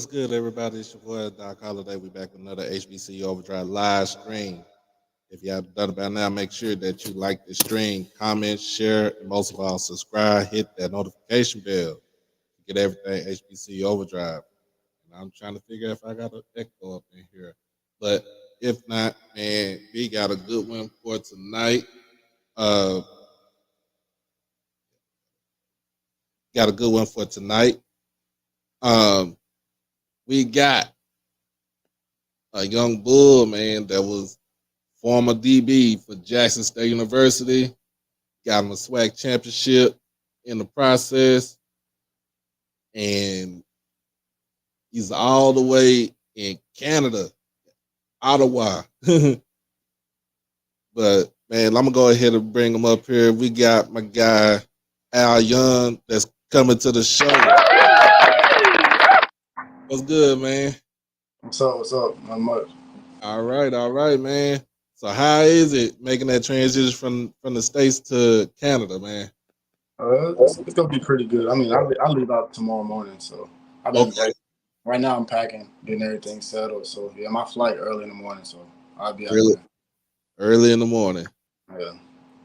What's good, everybody? It's your boy Doc Holiday. We back with another HBCU OverDrive live stream. If you haven't done it by now, make sure that you like the stream, comment, share, and most of all, subscribe. Hit that notification bell to get everything HBCU OverDrive. And I'm trying to figure out if I got an echo up in here, but if not, man, we got a good one for tonight. Uh, got a good one for tonight. Um, we got a young bull, man, that was former DB for Jackson State University. Got him a SWAC championship in the process. And he's all the way in Canada, Ottawa. But, man, I'm going to go ahead and bring him up here. We got my guy, Al Young, that's coming to the show. What's good, man? What's up? What's up? Not much. All right, man. So how is it making that transition from the States to Canada, man? It's gonna be pretty good. I mean, I leave out tomorrow morning, so I've been Okay, right now. I'm packing, getting everything settled. So yeah, my flight early in the morning, so I'll be out really there. early in the morning. Yeah.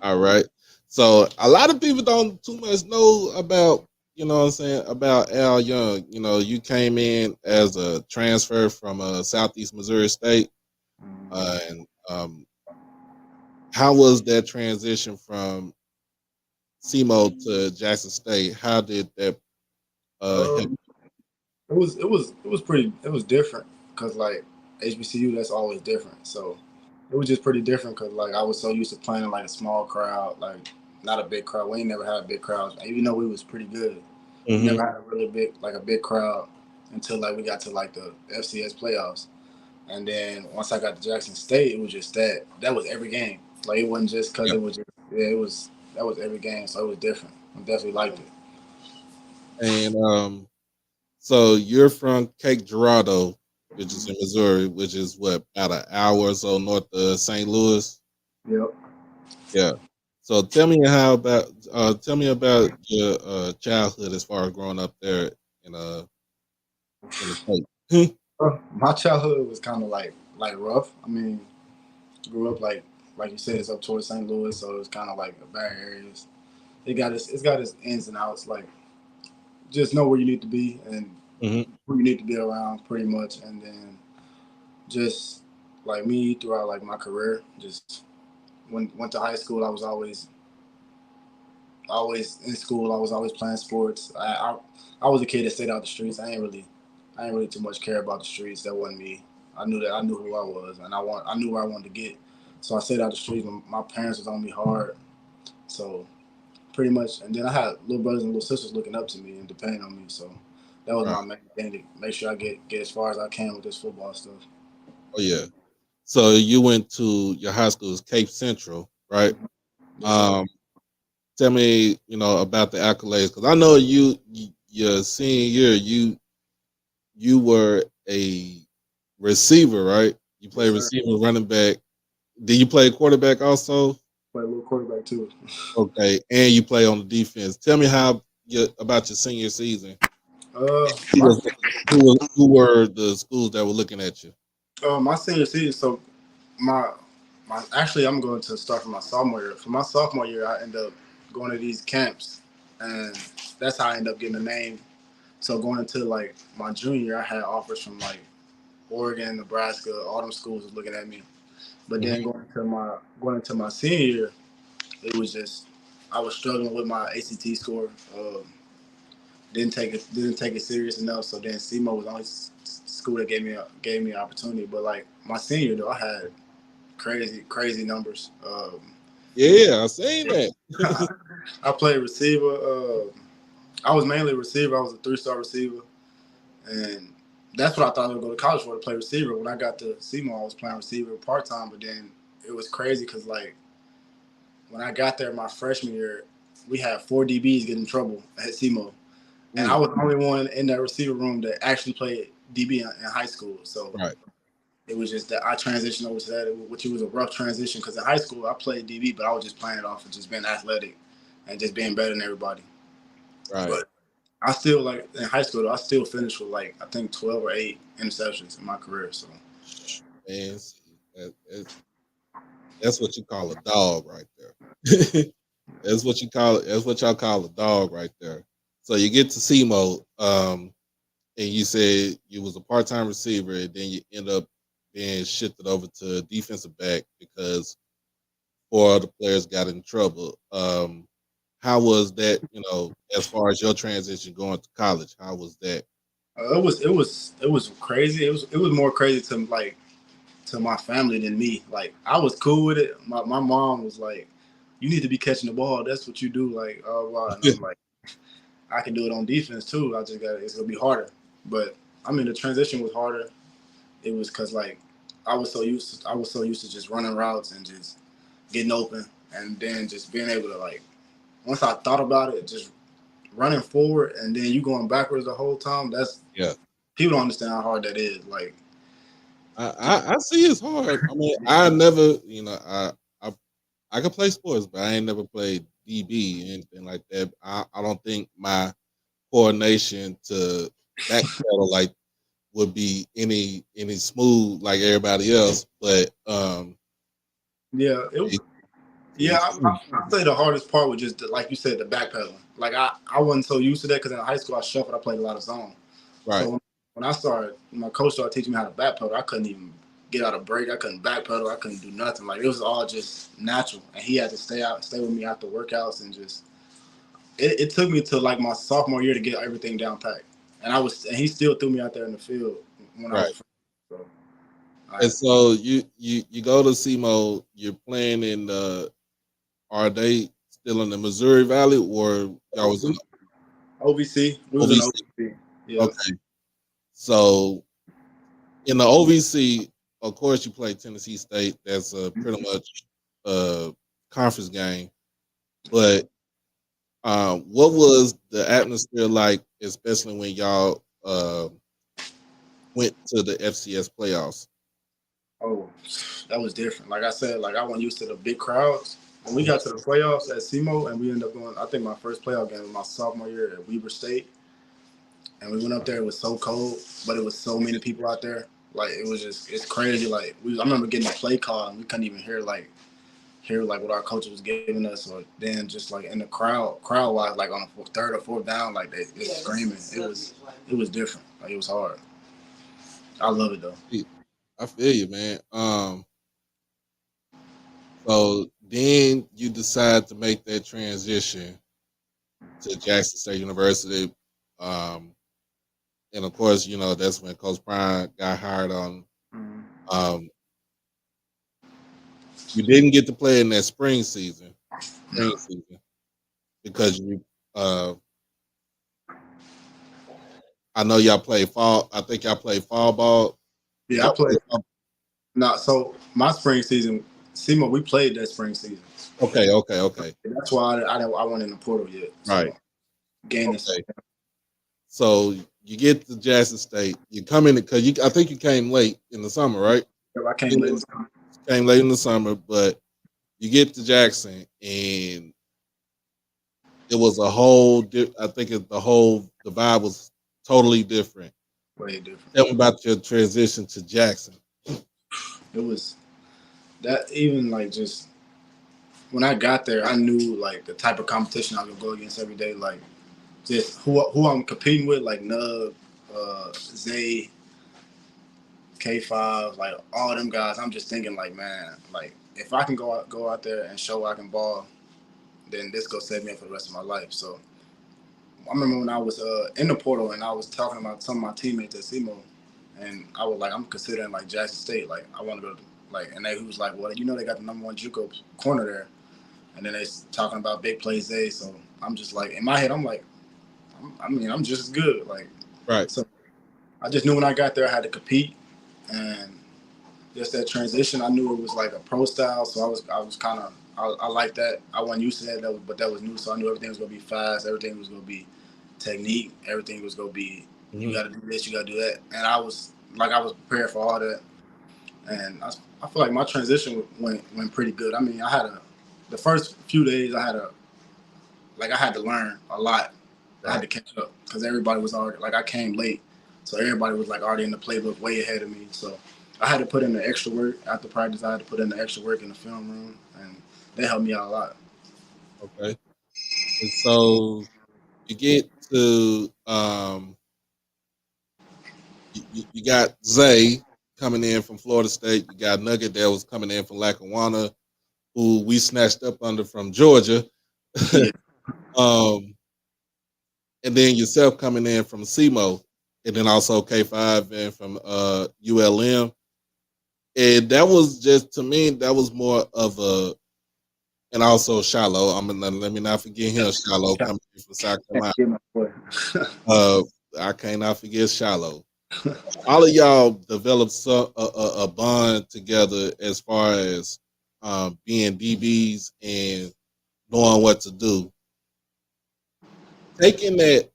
All right. So a lot of people don't too much know about, what I'm saying, about Al Young. You came in as a transfer from Southeast Missouri State. And how was that transition from SEMO to Jackson State? How did that help? Um, it was different because like HBCU, that's always different. So it was just pretty different because like I was so used to playing in like a small crowd, like not a big crowd. We ain't never had big crowds, even though we was pretty good. We Hmm. never had a really big crowd until like we got to like the FCS playoffs. And then once I got to Jackson State, it was just that. That was every game. Like it wasn't just because Yeah. it was just yeah, it was that was every game. So it was different. I definitely liked it. And so you're from Cape Girardeau, which is in Missouri, which is what, about an hour or so north of St. Louis. Yep. Yeah. So tell me about your childhood as far as growing up there in uh in the state. My childhood was kind of like rough. I mean, grew up like you said, it's up towards St. Louis, so it's kind of like the bad areas. It's got its ins and outs. Like just know where you need to be and Hmm. who you need to be around, pretty much. And then just like me throughout like my career, just when went to high school, I was always in school. I was always playing sports. I was a kid that stayed out the streets. I ain't really too much care about the streets. That wasn't me. I knew who I was, and I knew where I wanted to get. So I stayed out the streets. My parents was on me hard. So pretty much, and then I had little brothers and little sisters looking up to me and depending on me. So that was Right. my main thing to make sure I get as far as I can with this football stuff. Oh yeah. So you went to your high school is Cape Central, right? Yes, sir. Um, Tell me, about the accolades because I know your senior year you were a receiver, right? You Yes, play sir. receiver, running back. Did you play quarterback also? Play a little quarterback too. Okay, and you play on the defense. Tell me about your senior season. Who My was who were the schools that were looking at you? my senior season. So my actually I'm going to start from my sophomore year. For my sophomore year, I end up going to these camps, and that's how I end up getting the name. So going into like my junior year, I had offers from like Oregon, Nebraska, all them schools was looking at me. But then Hmm. going into my senior year, it was just I was struggling with my ACT score. Didn't take it serious enough. So then SEMO was the only school that gave me an opportunity. But like my senior though, I had crazy numbers. Yeah, I seen that. I played receiver. I was mainly a receiver. I was a 3-star receiver, and that's what I thought I would go to college for, to play receiver. When I got to SEMO, I was playing receiver part time. But then it was crazy because like when I got there my freshman year, we had 4 DBs get in trouble at SEMO, and I Mm, was the only one in that receiver room that actually played DB in high school. So right, it was just that I transitioned over to that, which was a rough transition because in high school I played DB, but I was just playing it off of just being athletic and just being better than everybody. right. But I still like in high school. I still finished with like I think 12 or 8 interceptions in my career. So Man, see, that's what you call a dog right there. That's what you call it. That's what y'all call a dog right there. So you get to SEMO, and you said you was a part-time receiver, and then you end up being shifted over to defensive back because four other players got in trouble. How was that? As far as your transition going to college, how was that? it was crazy. It was more crazy to my family than me. Like I was cool with it. My mom was like, "You need to be catching the ball. That's what you do." Like, oh wow, and I'm like, I can do it on defense too. I just got it's gonna be harder. But I mean, the transition was harder. It was because like I was so used to just running routes and just getting open, and then just being able to like once I thought about it, just running forward and then you going backwards the whole time. That's Yeah, people don't understand how hard that is. Like, I see it's hard. I mean, I never, I I can play sports, but I ain't never played DB or anything like that. I don't think my coordination to backpedal like would be any smooth like everybody else. But yeah, to yeah. each his I'd say the hardest part was just like you said, the backpedaling. Like I wasn't so used to that because in high school I shuffled. I played a lot of zone. right. So when I started, my coach started teaching me how to backpedal. I couldn't even get out of break. I couldn't backpedal. I couldn't do nothing. Like it was all just natural. And he had to stay with me after workouts and just. It took me to like my sophomore year to get everything down packed. And he still threw me out there in the field when I Right. was. So I And so you go to SEMO, you're playing in are they still in the Missouri Valley or y'all was in the OVC. We was in OVC? OVC. Yeah. Okay. So in the OVC, of course you play Tennessee State. That's pretty much a conference game. But what was the atmosphere like, especially when y'all went to the FCS playoffs? Oh, that was different. Like I said, like I wasn't used to the big crowds. When we got to the playoffs at SEMO and we ended up going, I think my first playoff game was my sophomore year at Weber State. And we went up there, it was so cold, but it was so many people out there. Like it was just it's crazy. Like I remember getting a play call and we couldn't even hear like what our coach was giving us, or then just like in the crowd wise, like on the third or fourth down, like they screaming. It was different. Like it was hard. I love it though. I feel you, man. So then you decide to make that transition to Jackson State University. Um, and of course, that's when Coach Prime got hired on. Um, you didn't get to play in that spring No. season, because uh, I know y'all play fall. I think y'all play fall ball. Did Yeah, I y'all play played. fall? No, so my spring season, SEMO, we played that spring season. Okay, okay, okay. That's why I went in the portal yet. Right. So gain this. Okay. So you get to Jackson State. You come in because I think you came late in the summer, right? I came late. Came late in the summer, but you get to Jackson and it was a whole. I think the vibe was totally different. Way different. Tell me about your transition to Jackson. It was that even like just when I got there, I knew like the type of competition I was gonna go against every day. Like just who I'm competing with, like Nub, Zay, K5, like all them guys. I'm just thinking like, man, like if I can go out there and show I can ball, then this gonna set me up for the rest of my life. So I remember when I was in the portal and I was talking about some of my teammates at SEMO, and I was like, I'm considering like Jackson State. Like I want to go to like, and they was like, well, they got the number one JUCO corner there, and then they talking about big plays day. So I'm just like in my head, I'm like, I'm just as good. Like Right. so, I just knew when I got there I had to compete, and just that transition, I knew it was like a pro style. So I was kind of I like that. I wasn't used to that, but that was new. So I knew everything was gonna be fast. Everything was gonna be technique. Everything was gonna be you Mhm. got to do this, you got to do that. And I was prepared for all that. And I feel like my transition went pretty good. I mean, the first few days I had to learn a lot I had to catch up because everybody was already like I came late, so everybody was like already in the playbook way ahead of me. So I had to put in the extra work after practice. I had to put in the extra work in the film room, and they helped me out a lot. Okay. And so you get to you got Zay coming in from Florida State. You got Nugget that was coming in from Lackawanna, who we snatched up under from Georgia. Yeah, um, and then yourself coming in from SEMO, and then also K5 and from ULM. And that was just, to me, that was more of a, and also Shiloh. I'm gonna let me not forget him, Shiloh coming in from South Carolina. get my boy. Uh, I cannot forget Shiloh. All of y'all developed a bond together as far as being DBs and knowing what to do. Taking that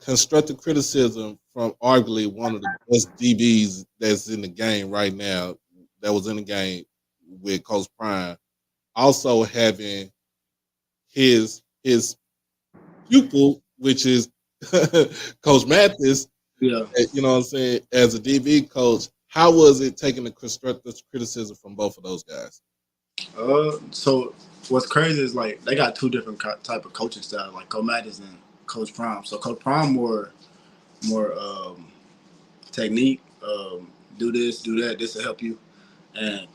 constructive criticism from arguably one of the best DBs that's in the game right now, that was in the game with Coach Prime, also having his pupil, which is Coach Mathis. Yeah. You know what I'm saying? As a DB coach, how was it taking the constructive criticism from both of those guys? So what's crazy is like they got two different type of coaching style, like Coach Mattis and Coach Prime. So Coach Prime more technique, do this, do that. This will help you. And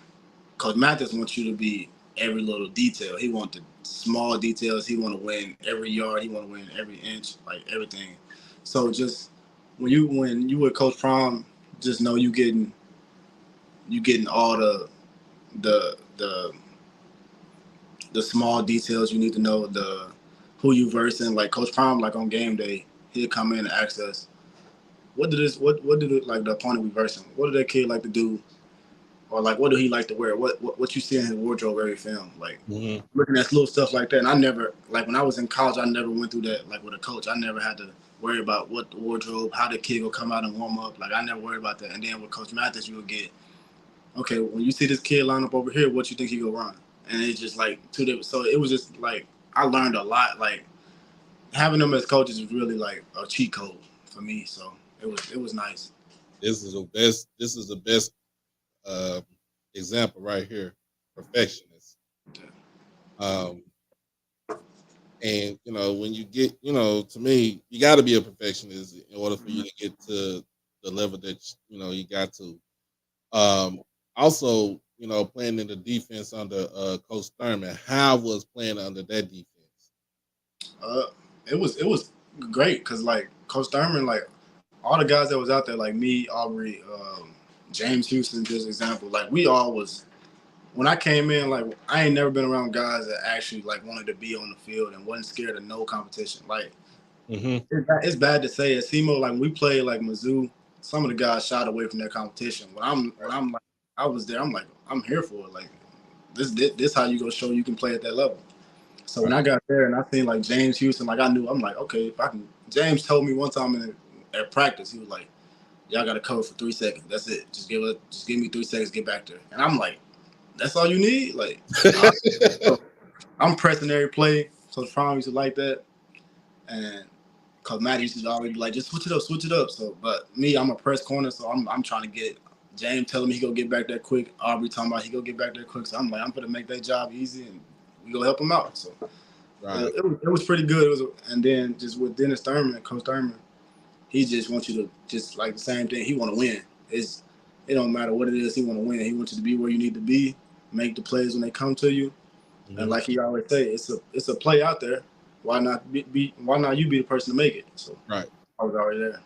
Coach Mathis wants you to be every little detail. He wants the small details. He want to win every yard. He want to win every inch, like everything. So just when you with Coach Prime, just know you getting all the the the small details you need to know, the who you versing. Like Coach Prime, like on game day, he'll come in and ask us, what did it, like the opponent we versing? What did that kid like to do? Or like what do he like to wear? What you see in his wardrobe every film? Like Mm-hmm. looking at little stuff like that. And I never, like when I was in college, I never went through that like with a coach. I never had to worry about what the wardrobe, how the kid will come out and warm up. Like I never worried about that. And then with Coach Mathis, you would get, okay, when you see this kid line up over here, what you think he go run? And it's just like two different. So it was just like I learned a lot. Like having them as coaches is really like a cheat code for me. So it was nice. This is the best. This is the best uh, example right here. Perfectionist. Um, and when you get, to me, you got to be a perfectionist in order for you to get to the level that you got to. Um, Also, playing in the defense under Coach Thurman, how was playing under that defense? Uh, it was great because like Coach Thurman, like all the guys that was out there, like me, Aubrey, James Houston, just example. Like we all was when I came in, like I ain't never been around guys that actually like wanted to be on the field and wasn't scared of no competition. Like Mm-hmm. it's bad to say at SEMO, like when we played like Mizzou, some of the guys shied away from that competition. When I'm like I was there, I'm like I'm here for it. Like this how you go show you can play at that level. So when Right. I got there and I seen like James Houston, like I knew I'm like, okay, if I can. James told me one time at practice, he was like, "Y'all got to cover for 3 seconds. That's it. Just give me 3 seconds, get back there." And I'm like, "That's all you need?" Like, so I'm pressing every play. So Prime used to like that, and cause Matt used to always be like, "Just switch it up, switch it up." So, but me, I'm a press corner, so I'm trying to get. James telling me he go get back there quick. Aubrey talking about he go get back there quick. So I'm like, I'm gonna make that job easy, and we go help him out. So Right. it was pretty good. And then just with Dennis Thurman, Coach Thurman, he just wants you to just like the same thing. He want to win. It don't matter what it is. He want to win. He wants you to be where you need to be, make the plays when they come to you. And Mm-hmm. like he always say, it's a play out there. Why not why not you be the person to make it? So Right. I was already there.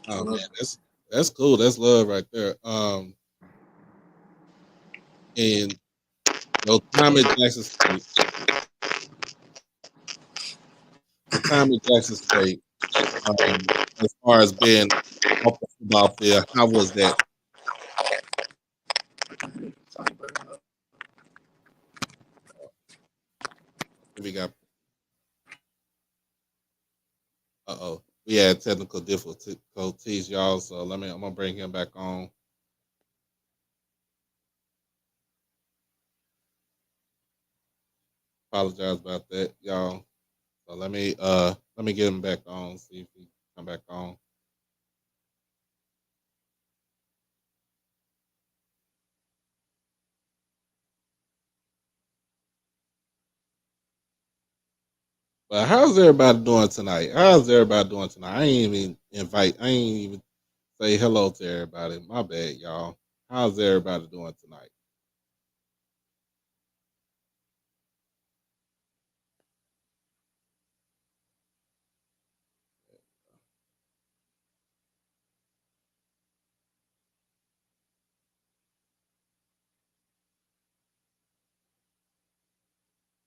I Oh man, love it. that's cool. That's love right there. And time at Jackson State, your time at Jackson State, as far as being off the football field, how was that? We got we had technical difficulties, y'all. So I'm gonna bring him back on. Apologize about that, y'all. So let me get him back on. See if he come back on. But how's everybody doing tonight? How's everybody doing tonight? I ain't even say hello to everybody. My bad, y'all. How's everybody doing tonight?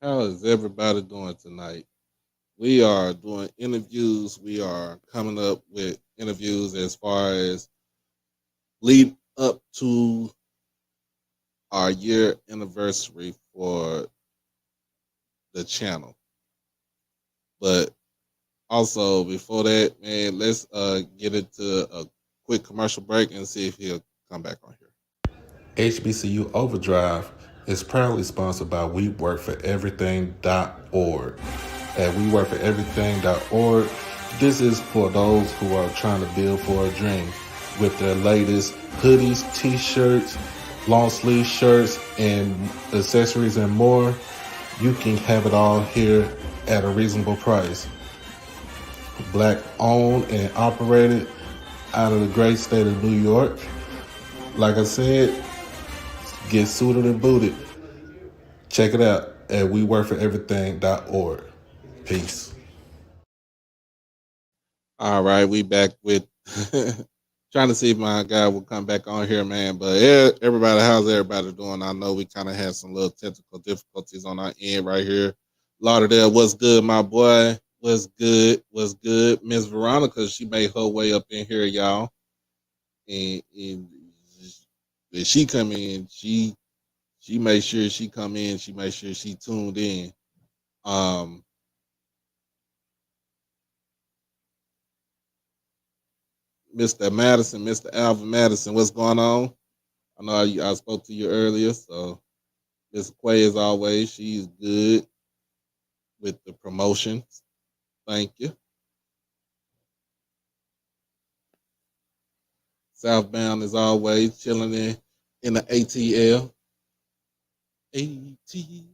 How is everybody doing tonight? We are doing interviews. We are coming up with interviews as far as lead up to our year anniversary for the channel. But also before that, man, let's get into a quick commercial break and see if he'll come back on here. HBCU OverDrive is proudly sponsored by WeWorkForEverything.org. At WeWorkForEverything.org, this is for those who are trying to build for a dream. With their latest hoodies, t-shirts, long sleeve shirts, and accessories and more, you can have it all here at a reasonable price. Black owned and operated out of the great state of New York. Like I said, get suited and booted. Check it out at WeWorkForEverything.org. Peace. All right, we back with trying to see if my guy will come back on here, man. But yeah, everybody, how's everybody doing? I know we kind of had some little technical difficulties on our end right here. Lauderdale, what's good, my boy? What's good? What's good? Miss Veronica, she made her way up in here, y'all. And when she come in, she made sure she come in. She made sure she tuned in. Um, Mr. Madison, Mr. Alvin Madison, what's going on? I know I spoke to you earlier, so Miss Quay, as always, she's good with the promotions. Thank you. Southbound, as always, chilling in the ATL. ATL.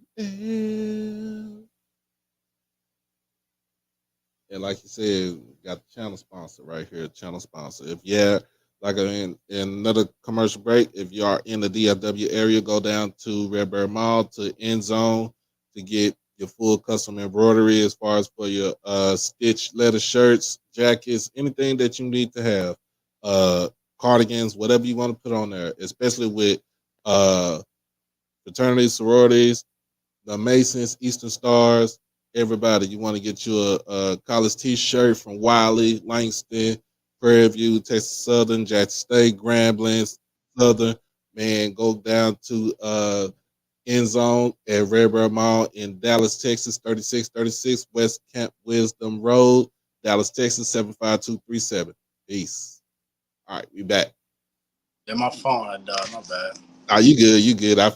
And like you said, got the channel sponsor right here, channel sponsor. If yeah, like in another commercial break, if you are in the DFW area, go down to Redbird Mall to End Zone to get your full custom embroidery as far as for your stitch leather shirts, jackets, anything that you need to have, cardigans, whatever you want to put on there, especially with uh fraternities, sororities, the Masons, Eastern Stars, everybody. You want to get you a college T-shirt from Wiley, Langston, Prairie View, Texas Southern, Jackson State, Grambling, Southern. Man, go down to End Zone at Redbird Mall in Dallas, Texas, 3636 West Camp Wisdom Road, Dallas, Texas, 75237. Peace. All right, we back. Yeah, my phone had died. My bad. Oh, you good, you good. I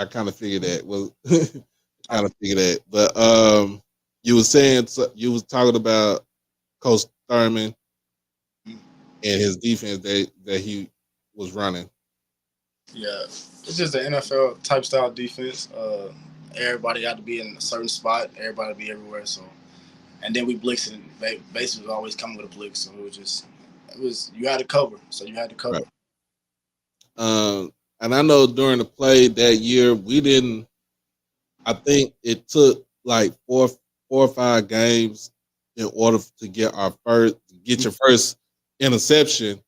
kind of figured that. Well, kind of figured that. But you was saying you was talking about Coach Thurman and his defense that he was running. Yeah, it's just an NFL type style defense. Everybody got to be in a certain spot. Everybody be everywhere. So, and then we blitzing. Base was always coming with a blitz. So it was you had to cover. So you had to cover. Right. And I know during the play that year we didn't. I think it took like four or five games in order to get your first interception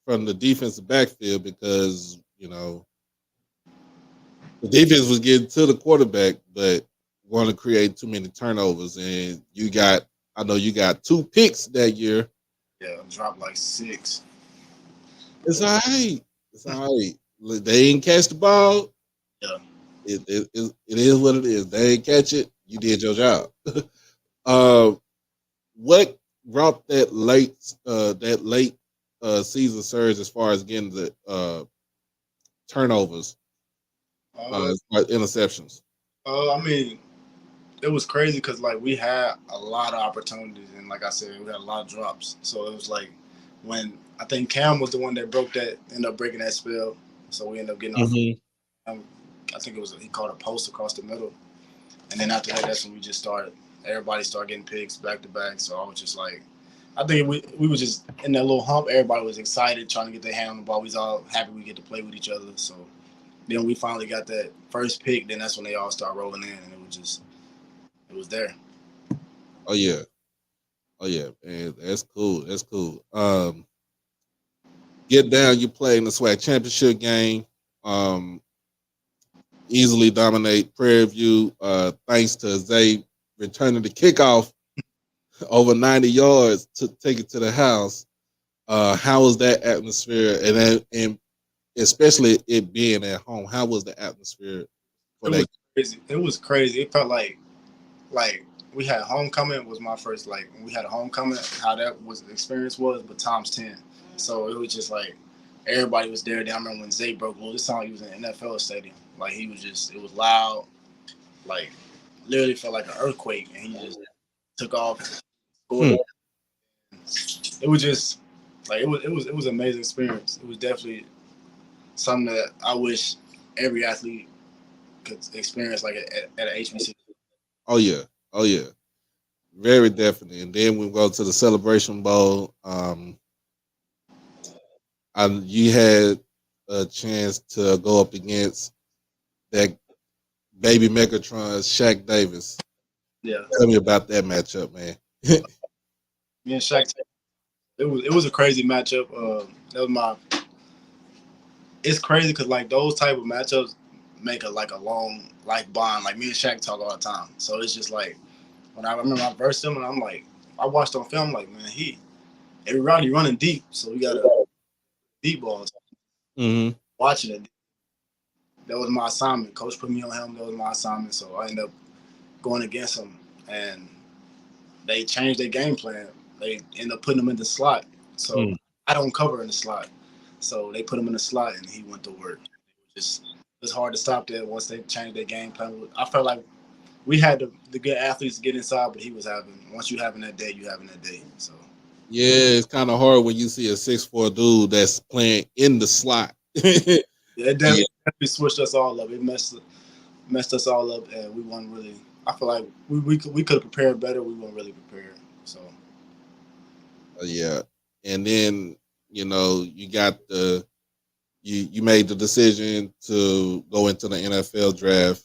from the defensive backfield because the defense was getting to the quarterback, but want to create too many turnovers. And I know you got 2 picks that year. Yeah, dropped like 6. It's all right. It's all right. They didn't catch the ball. Yeah. It is what it is. They didn't catch it. You did your job. What brought that late season surge as far as getting the turnovers, Uh, as far as interceptions? I mean, it was crazy because like we had a lot of opportunities, and like I said, we had a lot of drops. So it was like when I think Cam was the one that ended up breaking that spell. So we ended up getting off. Mm-hmm. I think it was he caught a post across the middle, and then after that, that's when we just started. Everybody started getting picks back to back. So I was just like, I think we were just in that little hump. Everybody was excited, trying to get their hand on the ball. We was all happy we get to play with each other. So then we finally got that first pick. Then that's when they all started rolling in, and it was there. Oh yeah. Oh yeah, man. That's cool. That's cool. Get down, you play in the SWAC championship game. Um, easily dominate Prairie View. Thanks to Zay returning the kickoff over 90 yards to take it to the house. How was that atmosphere? And especially it being at home, how was the atmosphere for It that? was crazy. It was crazy. It felt like we had homecoming was my first like when we had a homecoming. How that was the experience was, but times 10. So it was just like everybody was there. Then I remember when Zay broke loose. This time he was in an NFL stadium. Like he was just it was loud. Like literally felt like an earthquake, and he just took off. Hmm. It was just like it was an amazing experience. It was definitely something that I wish every athlete could experience like at an HBC. Oh yeah, oh yeah, very definitely. And then we go to the Celebration Bowl. You had a chance to go up against that baby Megatron, Shaq Davis. Yeah, Tell me about that matchup, man. me and Shaq. It was a crazy matchup. That was my. It's crazy because like those type of matchups make a long like bond. Like me and Shaq talk all the time. So it's just like when I remember I versed him and I'm like I watched on film like man everybody running deep. So we got a deep balls. Mm-hmm. Watching it. That was my assignment. Coach put me on him. That was my assignment. So I ended up going against him, and they changed their game plan. They ended up putting him in the slot. So I don't cover in the slot. So they put him in the slot, and he went to work. It was hard to stop that once they changed their game plan. I felt like we had the good athletes to get inside, but he was having once you having that day, you having that day. So Yeah, it's kind of hard when you see a 6'4" dude that's playing in the slot. Yeah. yeah, it definitely switched us all up. It messed us all up, and we weren't really. I feel like we could have prepared better. We weren't really prepared. So Yeah. And then, you got you made the decision to go into the NFL draft.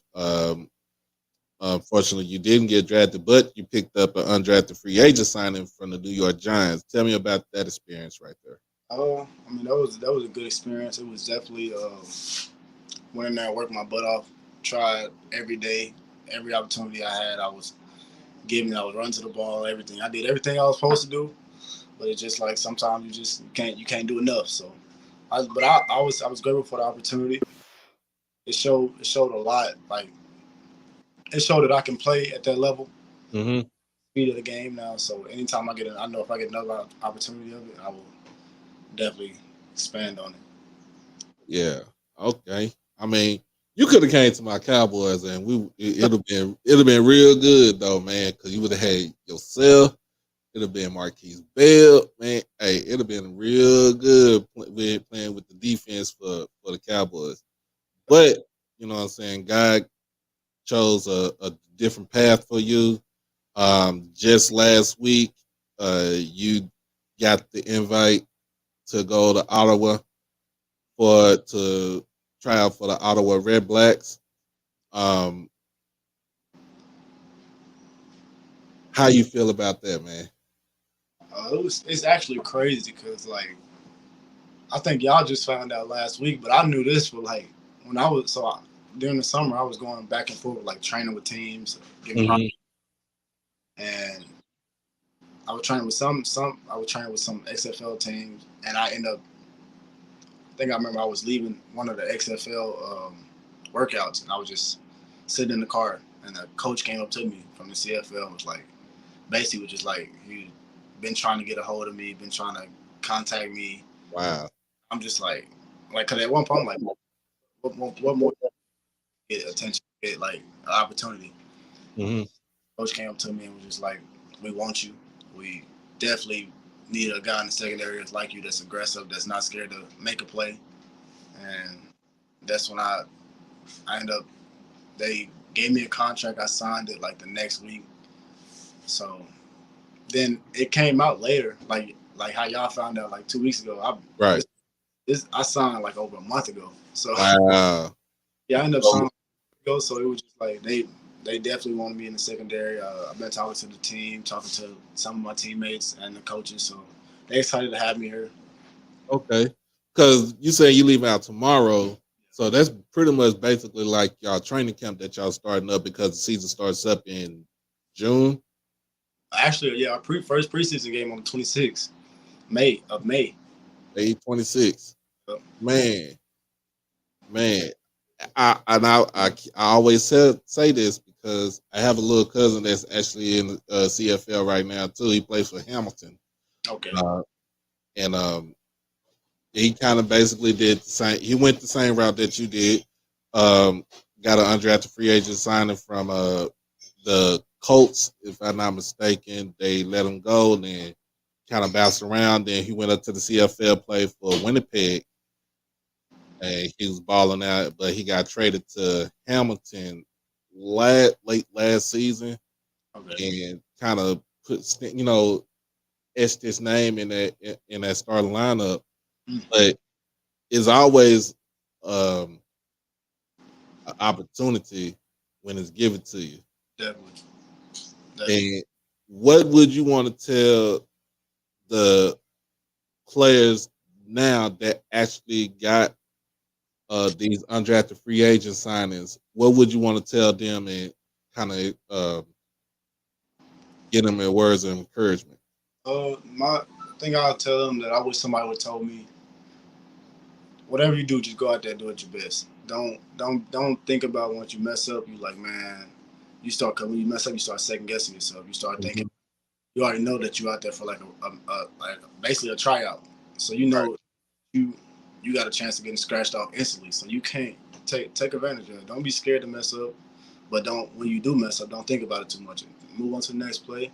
Unfortunately, you didn't get drafted, but you picked up an undrafted free agent signing from the New York Giants. Tell me about that experience right there. I mean that was a good experience. It was definitely went in there, worked my butt off, tried every day, every opportunity I had. I was giving. I was running to the ball, everything. I did everything I was supposed to do, but it's just like sometimes you can't do enough. So, I was grateful for the opportunity. It showed a lot. Like it showed that I can play at that level, Mm-hmm. speed of the game now. So anytime I know if I get another opportunity of it, I will definitely expand on it. Yeah. Okay. I mean, you could have came to my Cowboys, and it'd have been real good though, man, because you would have had yourself. It'd have been Marquise Bell, man. Hey, it'd have been real good playing with the defense for the Cowboys. But you know what I'm saying, God chose a different path for you. Just last week, you got the invite to go to Ottawa to try out for the Ottawa Red Blacks. Um, how you feel about that, man? It's actually crazy because like I think y'all just found out last week, but I knew this for like when I was during the summer I was going back and forth like training with teams, Mm-hmm. and I was training with some I was training with some XFL teams, and I think I remember I was leaving one of the XFL workouts, and I was just sitting in the car, and the coach came up to me from the CFL and was like, basically was just like, he been trying to get a hold of me, been trying to contact me. Wow. I'm just like, cause at one point I'm like, what more get attention, get like an opportunity. Mm-hmm. Coach came up to me and was just like, "We want you. We definitely need a guy in the secondary that's like you, that's aggressive, that's not scared to make a play." And that's when I ended up. They gave me a contract. I signed it like the next week. So then it came out later, like how y'all found out like 2 weeks ago. Right. I signed like over a month ago. So Wow. yeah, I ended up So, signing ago. So it was just like they definitely wanted me in the secondary. I've been talking to the team, talking to some of my teammates and the coaches. So they excited to have me here. okay. Because you say you leave out tomorrow. So that's pretty much basically like y'all training camp that y'all starting up because the season starts up in June. Actually, yeah, our first preseason game on the 26th of May. May 26th. So, Man, man. I always say this because I have a little cousin that's actually in CFL right now too. He plays for Hamilton, okay. uh, and he kind of basically did the same. He went the same route that you did. Got an undrafted free agent signing from the Colts, if I'm not mistaken. They let him go, and then kind of bounced around. Then he went up to the CFL, played for Winnipeg, and he was balling out. But he got traded to Hamilton late last season, Okay. and kind of put etched his name in that starting lineup. Mm, But it's always an opportunity when it's given to you. definitely. And what would you want to tell the players now that actually got these undrafted free agent signings? What would you want to tell them and kind of get them in words of encouragement? My thing I'll tell them that I wish somebody would have told me, whatever you do, just go out there and do it your best. Don't think about once you mess up, you like, man, when you mess up, you start second guessing yourself. You start thinking Mhm. you already know that you're out there for like like basically a tryout. So you Right. know you got a chance of getting scratched off instantly. So you can't take advantage of it. Don't be scared to mess up, but don't when you do mess up, don't think about it too much. Move on to the next play,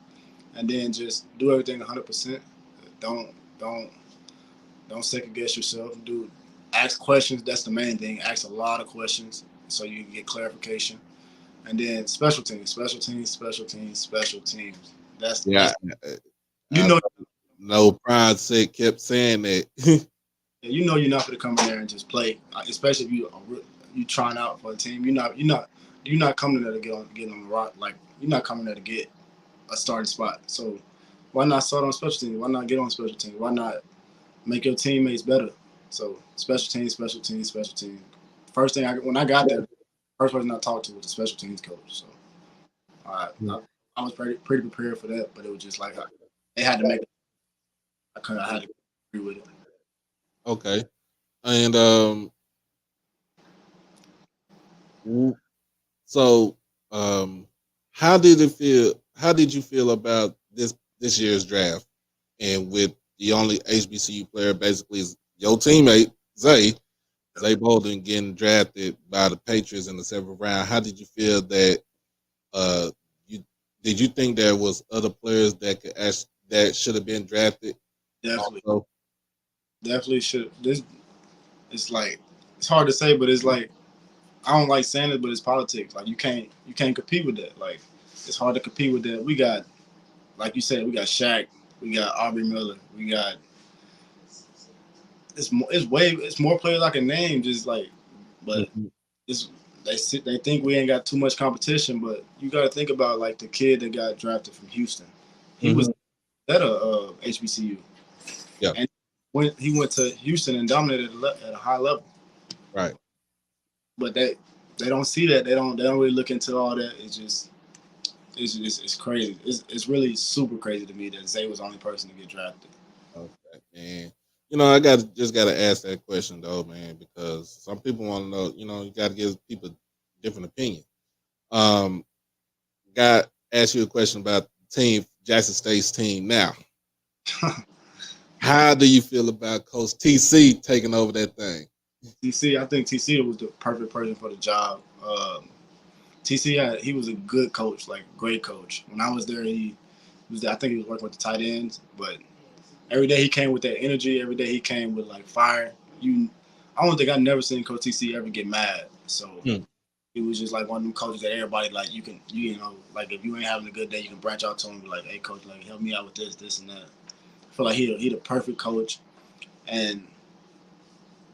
and then just do everything 100%. Don't don't don't second guess yourself. Do ask questions. That's the main thing. Ask a lot of questions so you can get clarification. And then special teams, special teams, special teams, special teams. Yeah, That's you I know know. Pride said kept saying that. you know you're not going to come in there and just play, especially if you trying out for a team. You're not coming there to get on the rock. Like you're not coming there to get a starting spot. So why not start on special teams? Why not get on special teams? Why not make your teammates better? So special teams, special teams, special teams. First thing when I got there, first person I talked to was the special teams coach. So I was pretty prepared for that, but it was just like they had to make. I had to agree with it. Okay, and so, how did it feel? How did you feel about this year's draft? And with the only HBCU player, basically, is your teammate Zay Bolden, getting drafted by the Patriots in the seventh round. How did you feel that? Uh, you did you think there was other players that should have been drafted? Definitely, Also, definitely should. This it's like it's hard to say, but it's like I don't like saying it, but it's politics. Like you can't compete with that. Like it's hard to compete with that. We got like you said, we got Shaq, we got Aubrey Miller, we got it's more players I can name. Just like, but mhm, it's they think we ain't got too much competition, but you got to think about like the kid that got drafted from Houston. He was mhm, at a HBCU, yeah, and when he went to Houston and dominated at a high level. right. But they don't see that. They don't really look into all that. It's crazy. It's really super crazy to me that Zay was the only person to get drafted. Okay, and I just got to ask that question though, man, because some people want to know. You got to give people different opinion. Um, got ask you a question about the team, Jackson State's team now. How do you feel about Coach TC taking over that thing? TC, I think TC was the perfect person for the job. TC, he was a good coach, like great coach. When I was there, he was there, I think he was working with the tight ends, but every day he came with that energy. Every day he came with like fire. I don't think I've never seen Coach TC ever get mad. So he was just like one of them coaches that everybody like you know, like if you ain't having a good day, you can branch out to him and be like, hey coach, like help me out with this and that. I feel like he the perfect coach, and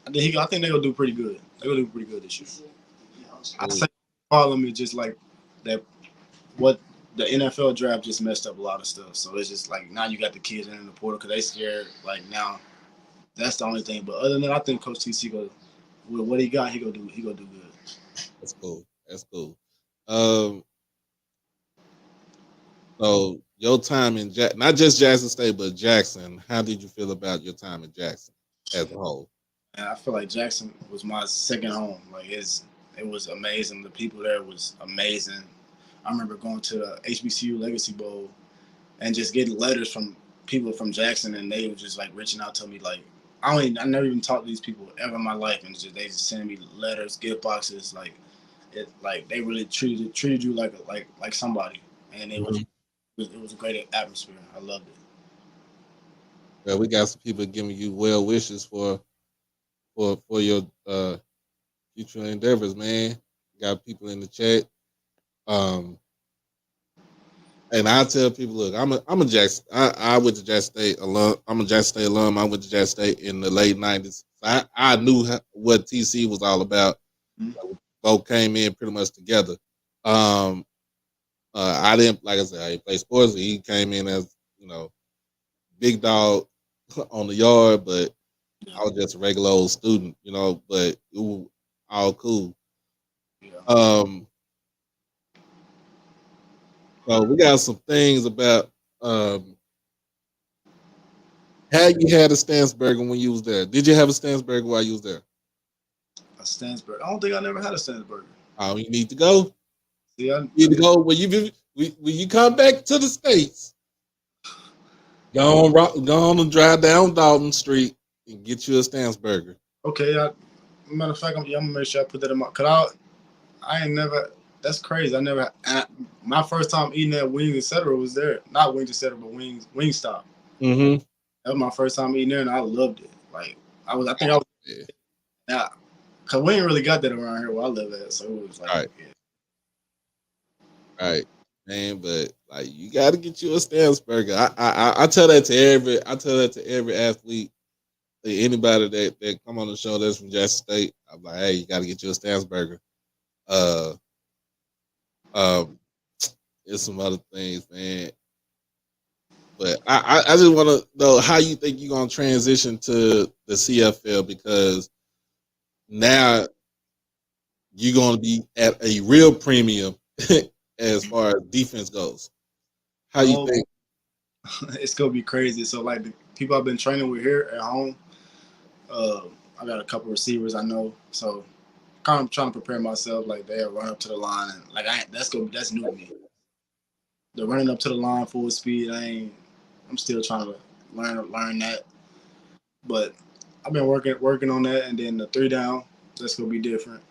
I think they're gonna do pretty good. They're gonna do pretty good this year. I say problem is just like that. What the NFL draft just messed up a lot of stuff. So it's just like now you got the kids in the portal because they scared. Like now, that's the only thing. But other than that, I think Coach TC go with what he got. He gonna do good. That's cool. That's cool. So your time in not just Jackson State, but Jackson. How did you feel about your time in Jackson as a whole? And I feel like Jackson was my second home. Like it was amazing. The people there was amazing. I remember going to the Hbcu Legacy Bowl and just getting letters from people from Jackson, and they were just like reaching out to me. Like I never even talked to these people ever in my life, and they just sending me letters, gift boxes. Like they really treated you like somebody, and it was a great atmosphere. I loved it. Well, we got some people giving you well wishes for your future endeavors, man. Got people in the chat. And I tell people, look, I'm a Jackson. I went to Jackson State alum. I'm a Jackson State alum. I went to Jackson State in the late '90s. So I knew what TC was all about. Both came in pretty much together. I didn't, like I said, I didn't play sports. He came in as big dog on the yard, but I was just a regular old student, But it was all cool. Yeah. So we got some things about how you had a Stansburger when you was there. Did you have a Stansburger while you was there? A Stansburger. I don't think I never had a Stansburger. Oh, you need to go. See, you need to go when you come back to the States. Go on and drive down Dalton Street and get you a Stansburger. Okay, matter of fact, I'm gonna make sure I put that in my. Cause I ain't never. That's crazy. I never. My first time eating at Wings Etc. was there. Not Wings Etc. but Wingstop. Mm-hmm. That was my first time eating there, and I loved it. Like I think I was. Yeah. Yeah, cause we ain't really got that around here where I live at, so it was like. Right. Yeah. Right, man. But like, you got to get you a Stansburger. I tell that to every athlete. Anybody that come on the show that's from Jackson State, I'm like, hey, you got to get you a Stansburger. There's some other things, man. But I just want to know how you think you're gonna transition to the CFL, because now you're gonna be at a real premium as far as defense goes. How you think? It's gonna be crazy. So like the people I've been training with here at home. I got a couple receivers I know, so kind of trying to prepare myself. Like they'll run up to the line, and like that's new to me. They're running up to the line full speed. I'm still trying to learn that, but I've been working on that. And then the 3 down, that's gonna be different.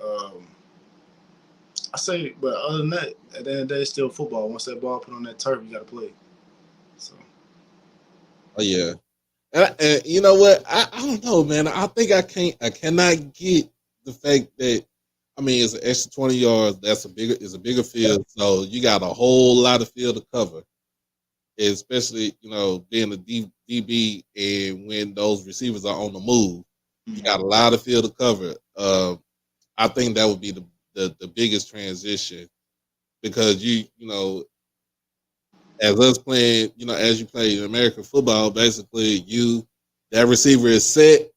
I say, but other than that, at the end of the day, it's still football. Once that ball put on that turf, you got to play. So. Oh yeah. And you know what? I don't know, man. I think I cannot get the fact that, I mean, it's an extra 20 yards. It's a bigger field, so you got a whole lot of field to cover. Especially, being a DB, and when those receivers are on the move, you got a lot of field to cover. I think that would be the biggest transition, because as us playing, as you play in American football, basically that receiver is set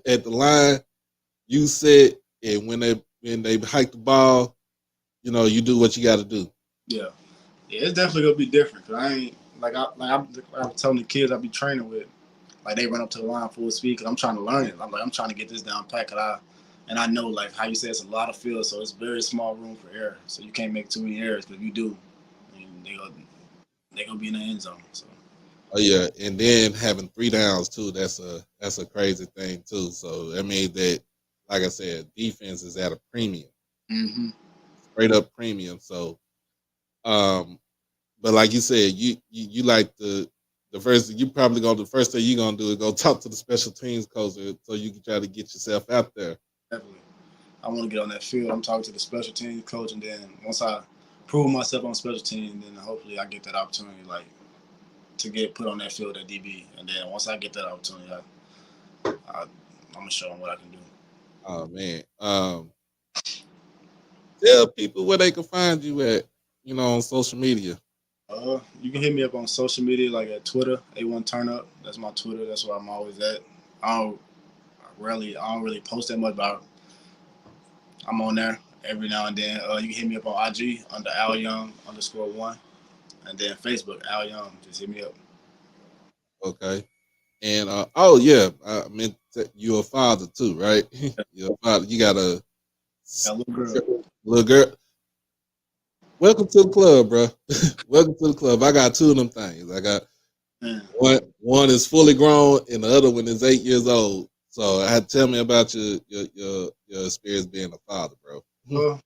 at the line, you set, and when they hike the ball, you do what you got to do. Yeah, it's definitely gonna be different. Cause I ain't I'm telling the kids I be training with, like they run up to the line full speed because I'm trying to learn it. I'm trying to get this down pat, and I know, like how you say, it's a lot of field, so it's very small room for error. So you can't make too many errors, because if you do, they're gonna be in the end zone. So. Oh yeah, and then having 3 downs too, that's a crazy thing too. So I mean that, like I said, defense is at a premium. Mm-hmm. straight up premium. So, but like you said, you like the first you probably gonna the first thing you gonna do is go talk to the special teams coach so you can try to get yourself out there. Definitely. I want to get on that field. I'm talking to the special teams coach, and then once I prove myself on special teams, then hopefully I get that opportunity, like to get put on that field at DB. And then once I get that opportunity, I'm gonna show them what I can do. Oh man, tell people where they can find you at, on social media. You can hit me up on social media, like at Twitter, A1Turnup. That's my Twitter. That's where I'm always at. I don't really post that much, but I'm on there every now and then. You can hit me up on IG under Al Young _1, and then Facebook Al Young. Just hit me up. Okay. And oh yeah, I meant you're a father too, right? You're a father. You got a little girl. Little girl. Welcome to the club, bro. Welcome to the club. I got two of them things. I got one is fully grown, and the other one is 8 years old. So, tell me about your experience being a father, bro. Well,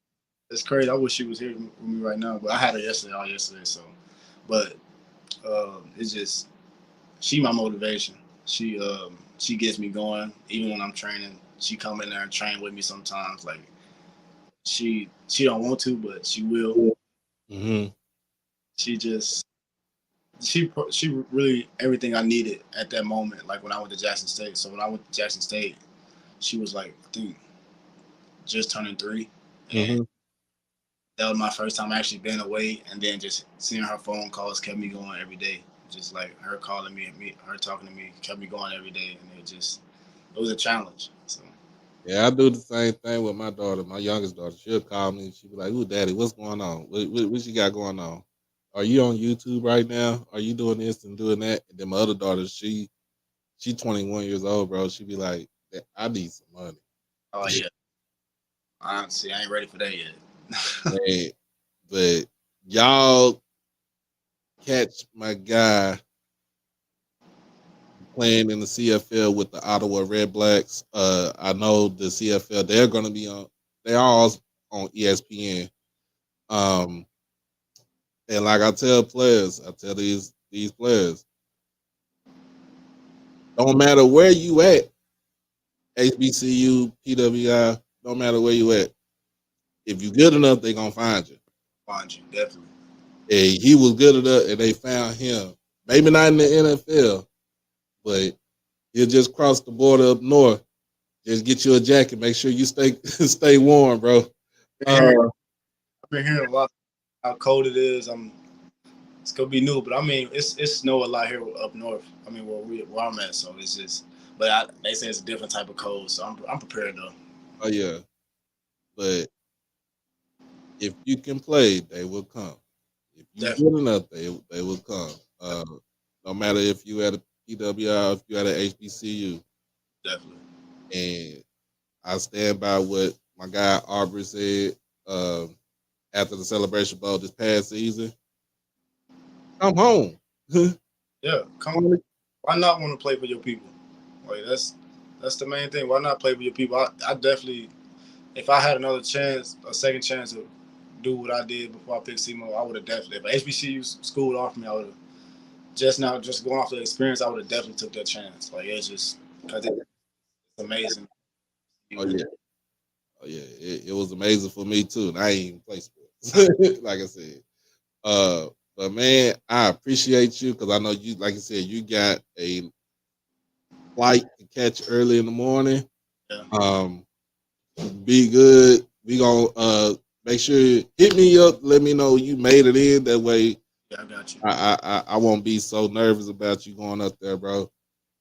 it's crazy. I wish she was here with me right now, but I had her all yesterday. So, but it's just she my motivation. She gets me going even when I'm training. She come in there and train with me sometimes. Like she don't want to, but she will. Mm-hmm. She really everything I needed at that moment. Like when I went to Jackson State. So when I went to Jackson State, she was like, I think just turning 3, and that was my first time actually being away. And then just seeing her phone calls kept me going every day. Just like her calling me, her talking to me, kept me going every day. And it was a challenge. So. Yeah, I do the same thing with my daughter, my youngest daughter. She'll call me and she'll be like, "Ooh, daddy, what's going on? What you got going on? Are you on YouTube right now? Are you doing this and doing that?" And then my other daughter, she 21 years old, bro. She be like, "I need some money." Oh yeah. Honestly, I ain't ready for that yet. Hey, but y'all catch my guy playing in the CFL with the Ottawa Red Blacks. I know the CFL, they're going to be on, they are all on ESPN. And like I tell these players, don't matter where you at, HBCU, PWI, don't matter where you at. If you good enough, they gonna find you. Find you, definitely. And he was good enough, and they found him. Maybe not in the NFL, but he'll just cross the border up north. Just get you a jacket. Make sure you stay warm, bro. I've been hearing a lot how cold it is. It's gonna be new, but I mean, it's snow a lot here up north. I mean, where I'm at, so it's just. But they say it's a different type of cold, so I'm prepared though. Oh yeah, but if you can play, they will come. If you good enough, they will come. No matter if you at a PWI, if you at a HBCU. Definitely. And I stand by what my guy Aubrey said after the Celebration Bowl this past season. Come home. Yeah, come on. Why not want to play for your people? Like that's the main thing. Why not play for your people? I definitely, if I had another chance, a second chance to do what I did before I picked SEMO, I would have definitely. If HBCU school offered me, I would have just going off the experience. I would have definitely took that chance. Like it's just because it's amazing. Oh yeah, it was amazing for me too. And I ain't even play sports, like I said. But man, I appreciate you because I know you, like I said, you got a flight to catch early in the morning. Yeah. Be good. We gonna make sure hit me up. Let me know you made it in. That way, yeah, I got you. I won't be so nervous about you going up there, bro.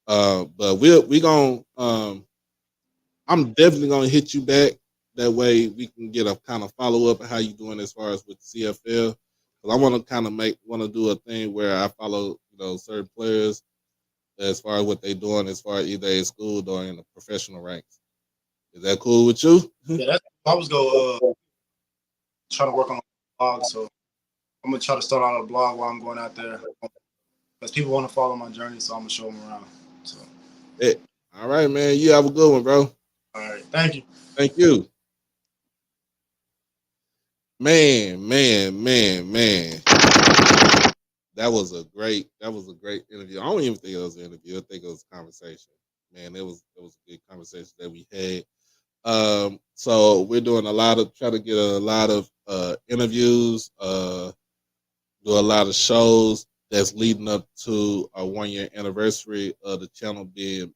But we gonna I'm definitely gonna hit you back. That way we can get a kind of follow up of how you doing as far as with the CFL. Because I want to kind of do a thing where I follow certain players as far as what they doing as far as either in school or in the professional ranks. Is that cool with you? Yeah, I was go try to work on a blog, so I'm gonna try to start out a blog while I'm going out there because people want to follow my journey, so I'm gonna show them around. So, all right, man. You have a good one, bro. All right, thank you. Thank you. Man. That was a great interview. I don't even think it was an interview. I think it was a conversation. Man, it was a good conversation that we had. So we're doing try to get a lot of interviews, do a lot of shows that's leading up to a 1 year anniversary of the channel being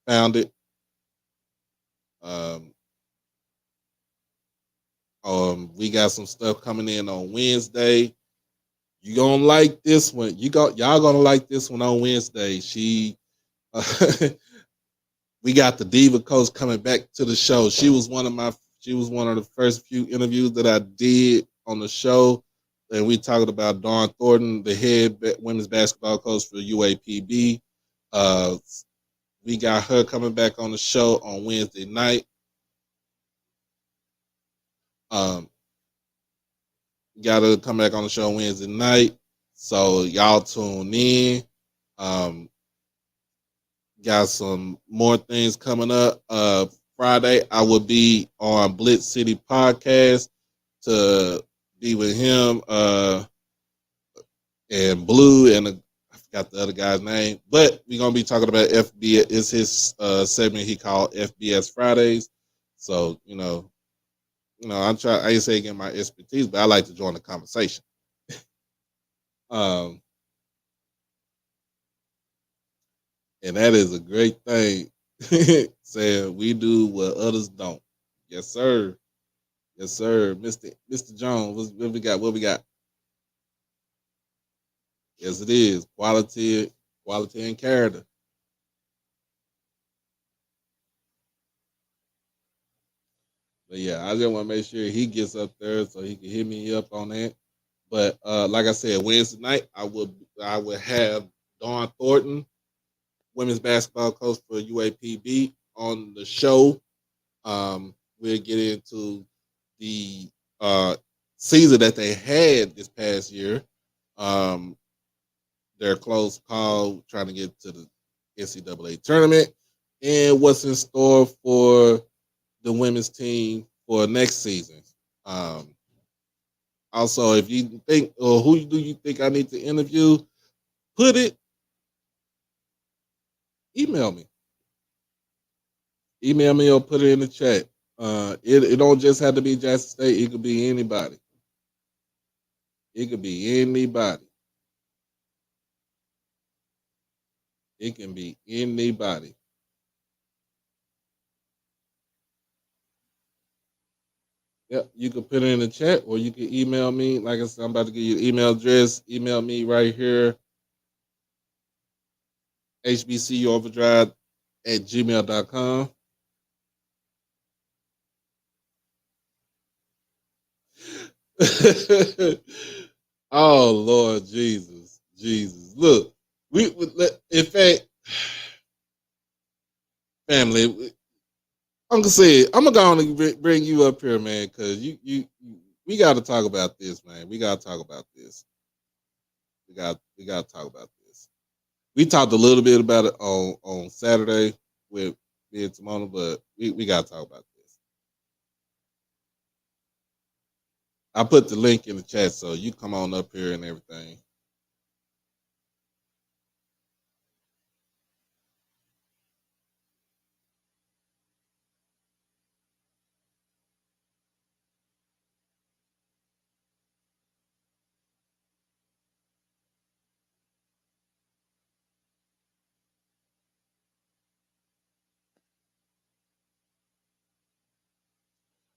founded. Um, we got some stuff coming in on Wednesday. You gonna like this one. Y'all gonna like this one on Wednesday. Uh, we got the Diva Coach coming back to the show. She was one of the first few interviews that I did on the show. And we talked about Dawn Thornton, the head women's basketball coach for UAPB. Uh, we got her coming back on the show on Wednesday night. Um, got her come back on the show Wednesday night. So y'all tune in. Um, got some more things coming up. Friday, I will be on Blitz City Podcast to be with him and Blue and I forgot the other guy's name, but we're gonna be talking about FBS. It's his segment he called FBS Fridays. So I ain't saying get my expertise, but I like to join the conversation. Um, and that is a great thing. Saying we do what others don't. Yes, sir. Yes, sir. Mr. Jones, what we got? What we got? Yes, it is. Quality and character. But yeah, I just want to make sure he gets up there so he can hit me up on that. But like I said, Wednesday night I will have Dawn Thornton, women's basketball coach for UAPB, on the show. We'll get into the season that they had this past year. Um, their close call trying to get to the NCAA tournament and what's in store for the women's team for next season. Um, Also, if you think or who do you think I need to interview, put it, email me. Email me or put it in the chat. It don't just have to be Jackson State. It could be anybody. It could be anybody. It can be anybody. Yep, you can put it in the chat or you can email me. Like I said, I'm about to give you the email address. Email me right here, Hbcu OverDrive at gmail.com. Oh Lord Jesus! Look, in fact, family. Uncle said, I'm gonna go on and bring you up here, man, because we got to talk about this, man. We got to talk about this. We got to talk about this. We talked a little bit about it on Saturday with me and Timona, but we got to talk about this. I put the link in the chat, so you come on up here and everything.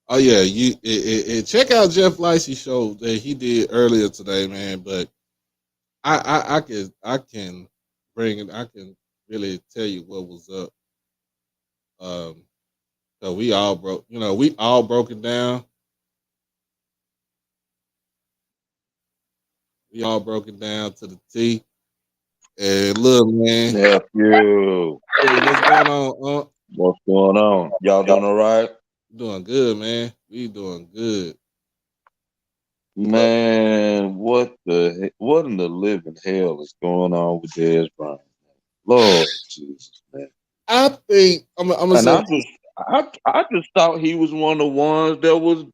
Oh yeah, check out Jeff Lacey show that he did earlier today, man. But I can bring it. I can really tell you what was up. So we all broke it down. We all broke it down to the T. And look, man, Nephew, hey, what's going on? what's going on? Y'all doing all right? Doing good, man. We doing good. Man, what in the living hell is going on with Dez Bryant? Lord Jesus, man. I think I'm gonna And say I just thought he was one of the ones that was,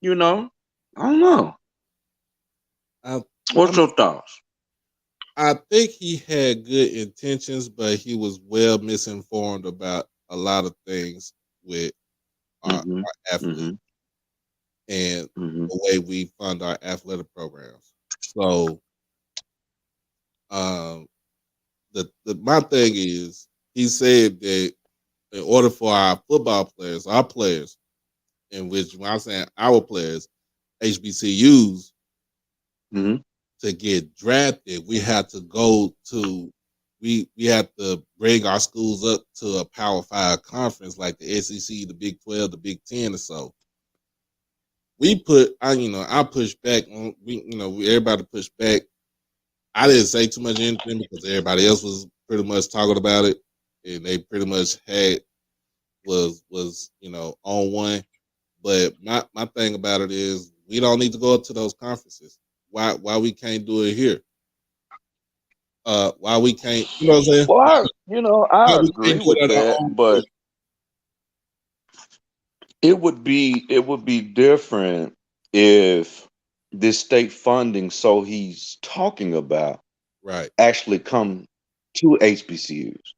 You know, I don't know. I, What's I'm, your thoughts? I think he had good intentions, but he was well misinformed about a lot of things with Mm-hmm. our athletes Mm-hmm. and Mm-hmm. the way we fund our athletic programs. So, um, the my thing is, he said that in order for our football players, our players, in which when I'm saying our players, HBCUs, Mm-hmm. to get drafted, we have to go to we have to bring our schools up to a Power Five conference like the SEC, the Big 12, the Big 10, or so. I pushed back on everybody pushed back. I didn't say too much anything because everybody else was pretty much talking about it, and they pretty much had was on one. But my thing about it is we don't need to go up to those conferences. Why we can't do it here? Why we can't, you know what I'm saying? Well, Why I we can't agree do it with at our that, own but place? it would be different if this state funding, so he's talking about, Right, actually come to HBCUs.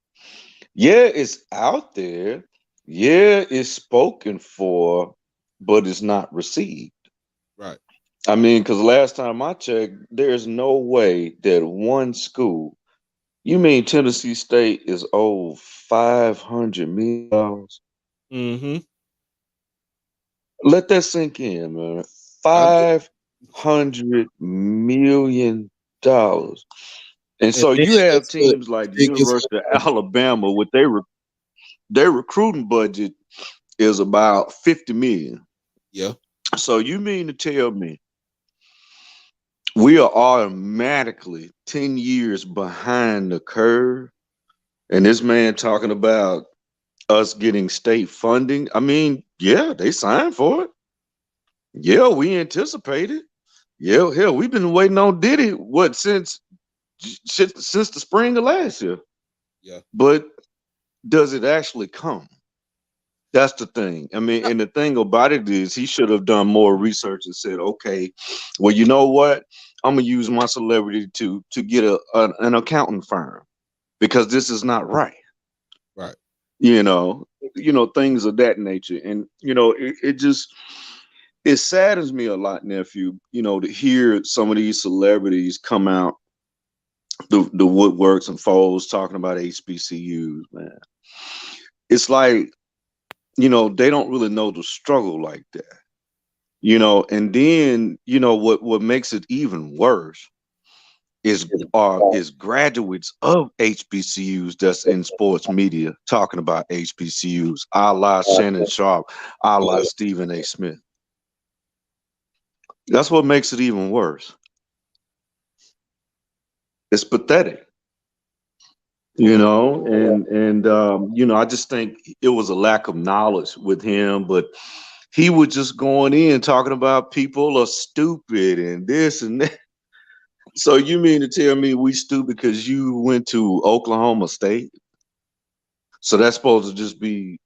Yeah, it's out there. Yeah, it's spoken for, but it's not received. right. I mean, because last time I checked, there's no way that one school, you mean Tennessee State is owed $500 million? Mm-hmm. Let that sink in, man. I $500 million. And and so then you have guess what? teams like Then guess University of what? Alabama with their recruiting budget is about 50 million. Yeah, So you mean to tell me we are automatically 10 years behind the curve? And this man talking about us getting state funding. I mean, yeah, they signed for it. Yeah, we anticipated. Yeah, hell, we've been waiting on Diddy since the spring of last year. yeah. But does it actually come? That's the thing. I mean, and the thing about it is he should have done more research and said, okay, well, you know what? I'm gonna use my celebrity to get an accounting firm because this is not right. Right. You know, things of that nature. And it just it saddens me a lot, nephew, to hear some of these celebrities come out the woodworks and folds talking about HBCUs, man. It's like, they don't really know the struggle like that. And then what makes it even worse is graduates of HBCUs that's in sports media talking about HBCUs, a la Shannon Sharp, a la Yeah. Stephen A. Smith. That's what makes it even worse. It's pathetic, I just think it was a lack of knowledge with him, but he was just going in talking about people are stupid and this and that. So you mean to tell me we stupid because you went to Oklahoma State? So that's supposed to just be.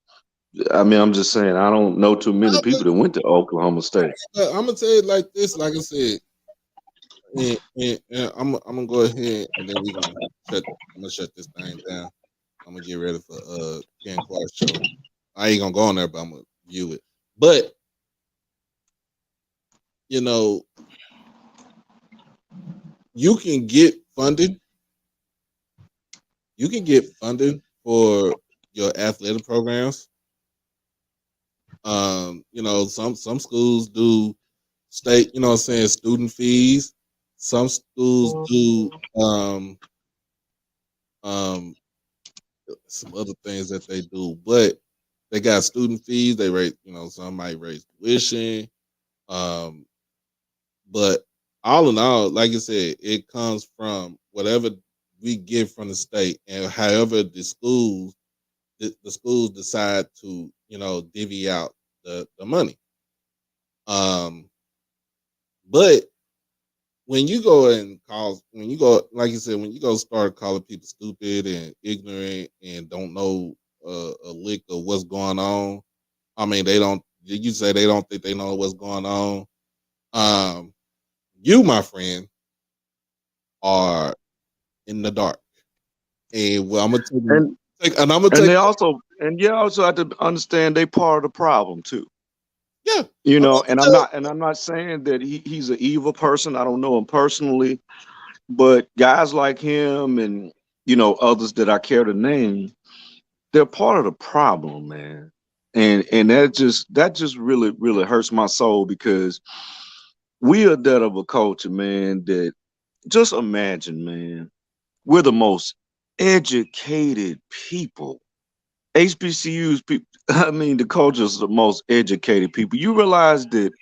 I mean, I'm just saying, I don't know too many No, people that went to Oklahoma State. but I'm gonna tell you like this, like I said, and I'm gonna go ahead and then I'm gonna shut this thing down. I'm gonna get ready for Ken Clark's show. I ain't gonna go on there, but I'm gonna view it. But you know, you can get funding. You can get funding for your athletic programs. Some schools do state, you know what I'm saying, student fees. Some schools do um some other things that they do, but they got student fees, they raise, some might raise tuition. Um, but all in all, like I said, it comes from whatever we get from the state and however the schools decide to, divvy out the money. Um, but when you go and call, when you go, like you said, when you go start calling people stupid and ignorant and don't know a lick of what's going on, I mean, You say they don't think they know what's going on. You, my friend, are in the dark. And well, I'm gonna And and I'm gonna and take they also and you also have to understand they part of the problem too. yeah. You I'm know, gonna tell and I'm not saying that he's an evil person. I don't know him personally, but guys like him and others that I care to name, they're part of the problem, man. And that just really really hurts my soul because we are that of a culture, man, that just imagine, man, we're the most educated people. HBCUs people, I mean, the culture's the most educated people. You realize that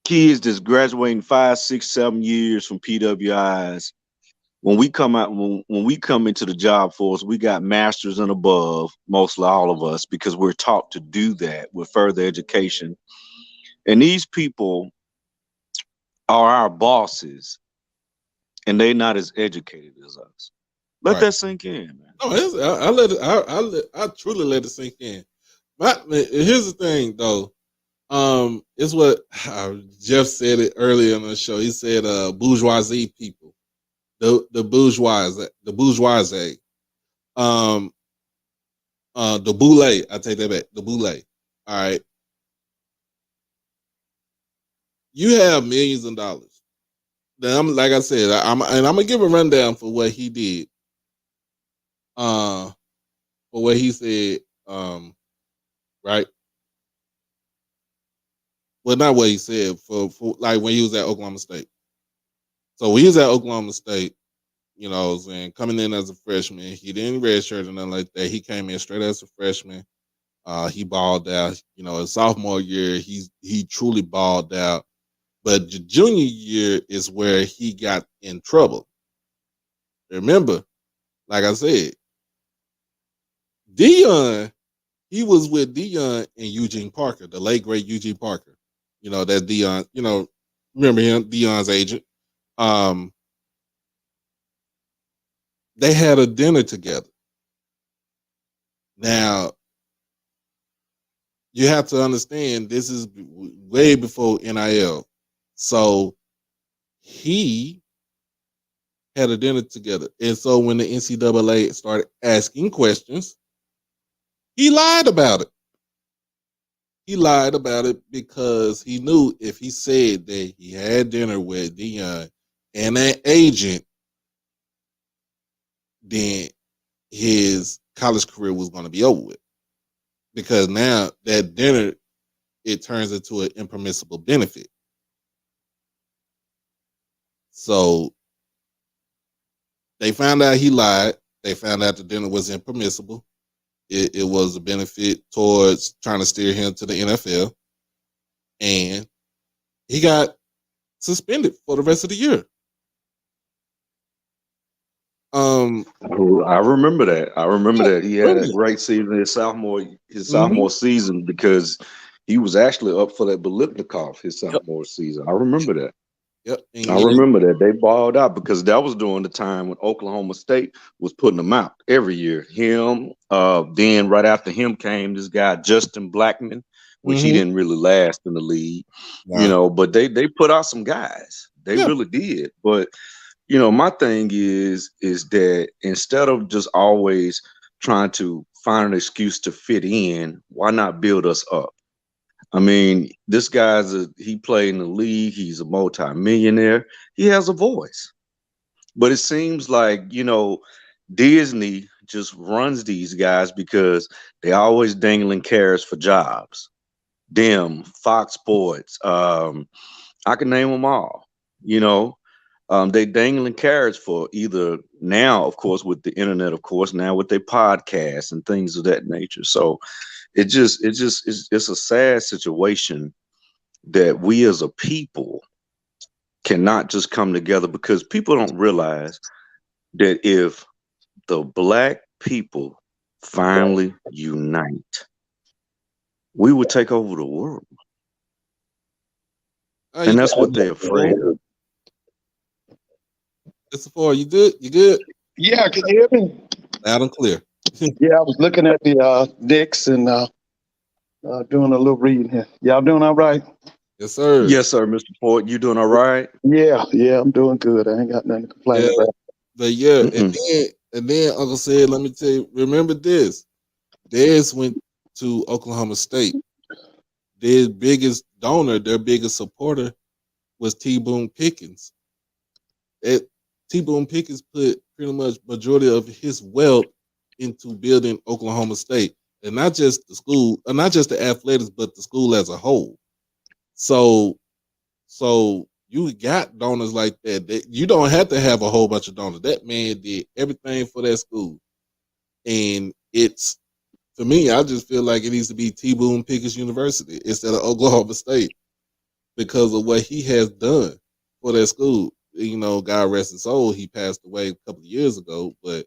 kids that's graduating 5, 6, 7 years from PWIs, when we come out, when we come into the job force, we got masters and above, mostly all of us, because we're taught to do that with further education. And these people are our bosses, and they're not as educated as us. Let right. that sink in, man. No, I let it. I truly let it sink in. Here's the thing, though. It's what Jeff said it earlier in the show. He said, "Bourgeoisie people, the bourgeoisie, um, the boule." I take that back. The boule. All right, you have millions of dollars. Then like I said, I'm gonna give a rundown for what he did. Uh, for what he said. Right. Well, not what he said. For like when he was at Oklahoma State. So when he was at Oklahoma State, and coming in as a freshman, he didn't redshirt or nothing like that. He came in straight as a freshman. He balled out. His sophomore year, he truly balled out. But the junior year is where he got in trouble. Remember, like I said, Dion, he was with Dion and Eugene Parker, the late great Eugene Parker. That Dion. Remember him, Dion's agent. Um, they had a dinner together. Now, you have to understand this is way before NIL. So he had a dinner together. And so when the NCAA started asking questions, he lied about it. He lied about it because he knew if he said that he had dinner with Dion and an agent, then his college career was going to be over with. Because now that dinner, it turns into an impermissible benefit. So they found out he lied. They found out the dinner was impermissible. It was a benefit towards trying to steer him to the NFL. And he got suspended for the rest of the year. I remember that. I remember Yeah, that he had a really. great season his Mm-hmm. sophomore season because he was actually up for that Bolitnikov his Yep. sophomore season. I remember that. Yep. And I remember that they balled out because that was during the time when Oklahoma State was putting them out every year. Him, then right after him came this guy Justin Blackman, which he mm-hmm. didn't really last in the league, Nah. But they put out some guys. They Yeah. really did. But my thing is that instead of just always trying to find an excuse to fit in, why not build us up? I mean, this he played in the league. He's a multi-millionaire. He has a voice. But it seems like, Disney just runs these guys because they always dangling carrots for jobs. Them, Fox Sports, I can name them all. You know, they dangling carrots for either now, of course, with the internet, of course, now with their podcasts and things of that nature. So it's a sad situation that we as a people cannot just come together because people don't realize that if the black people finally unite, we would take over the world. You And got that's what they're afraid of. this before. You good? You good? Yeah, can you hear me? Loud and clear. Yeah, I was looking at the Knicks and Doing a little reading here. Y'all doing all right? Yes, sir. Yes, sir, Mr. Ford. You doing all right? Yeah, I'm doing good. I ain't got nothing to complain Yeah, about. but yeah, Mm-mm. and then Uncle said, let me tell you, remember this. Dez went to Oklahoma State. Their biggest donor, their biggest supporter was T. Boone Pickens. T. Boone Pickens put pretty much majority of his wealth into building Oklahoma State, and not just the school, not just the athletics, but the school as a whole. So, so you got donors like that. You don't have to have a whole bunch of donors. That man did everything for that school, and it's for me. I just feel like it needs to be T. Boone Pickens University instead of Oklahoma State because of what he has done for that school. You know, God rest his soul. He passed away a couple of years ago, but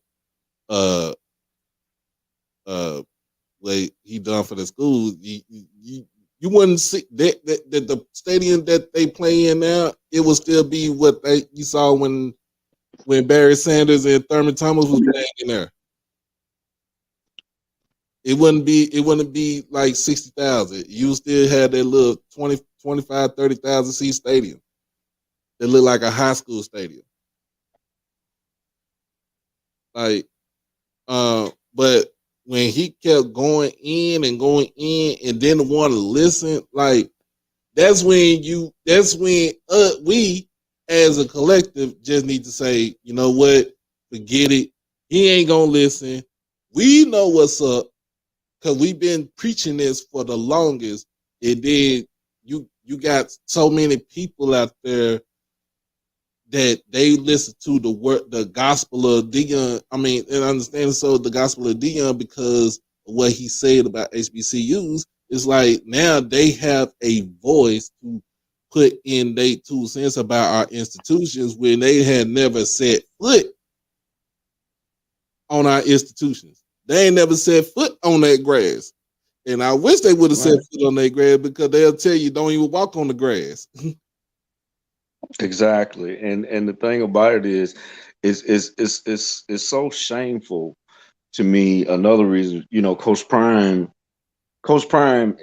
uh, what he done for the school, you wouldn't see that the stadium that they play in now, it will still be what you saw when Barry Sanders and Thurman Thomas was playing in there. It wouldn't be like 60,000. You still had that little 20, 25, 30,000 seat stadium that looked like a high school stadium. Like, but when he kept going in and going in and didn't want to listen, like that's when we as a collective just need to say, you know what, forget it. He ain't gonna listen. We know what's up because we've been preaching this for the longest. And then you got so many people out there that they listen to the gospel of Dion. I mean, and I understand so the gospel of Dion because of what he said about HBCUs. It's like now they have a voice to put in their 2 cents about our institutions when they had never set foot on our institutions. They ain't never set foot on that grass. And I wish they would have set foot on that grass because they'll tell you don't even walk on the grass. Exactly. And the thing about it is so shameful to me. Another reason, Coach Prime,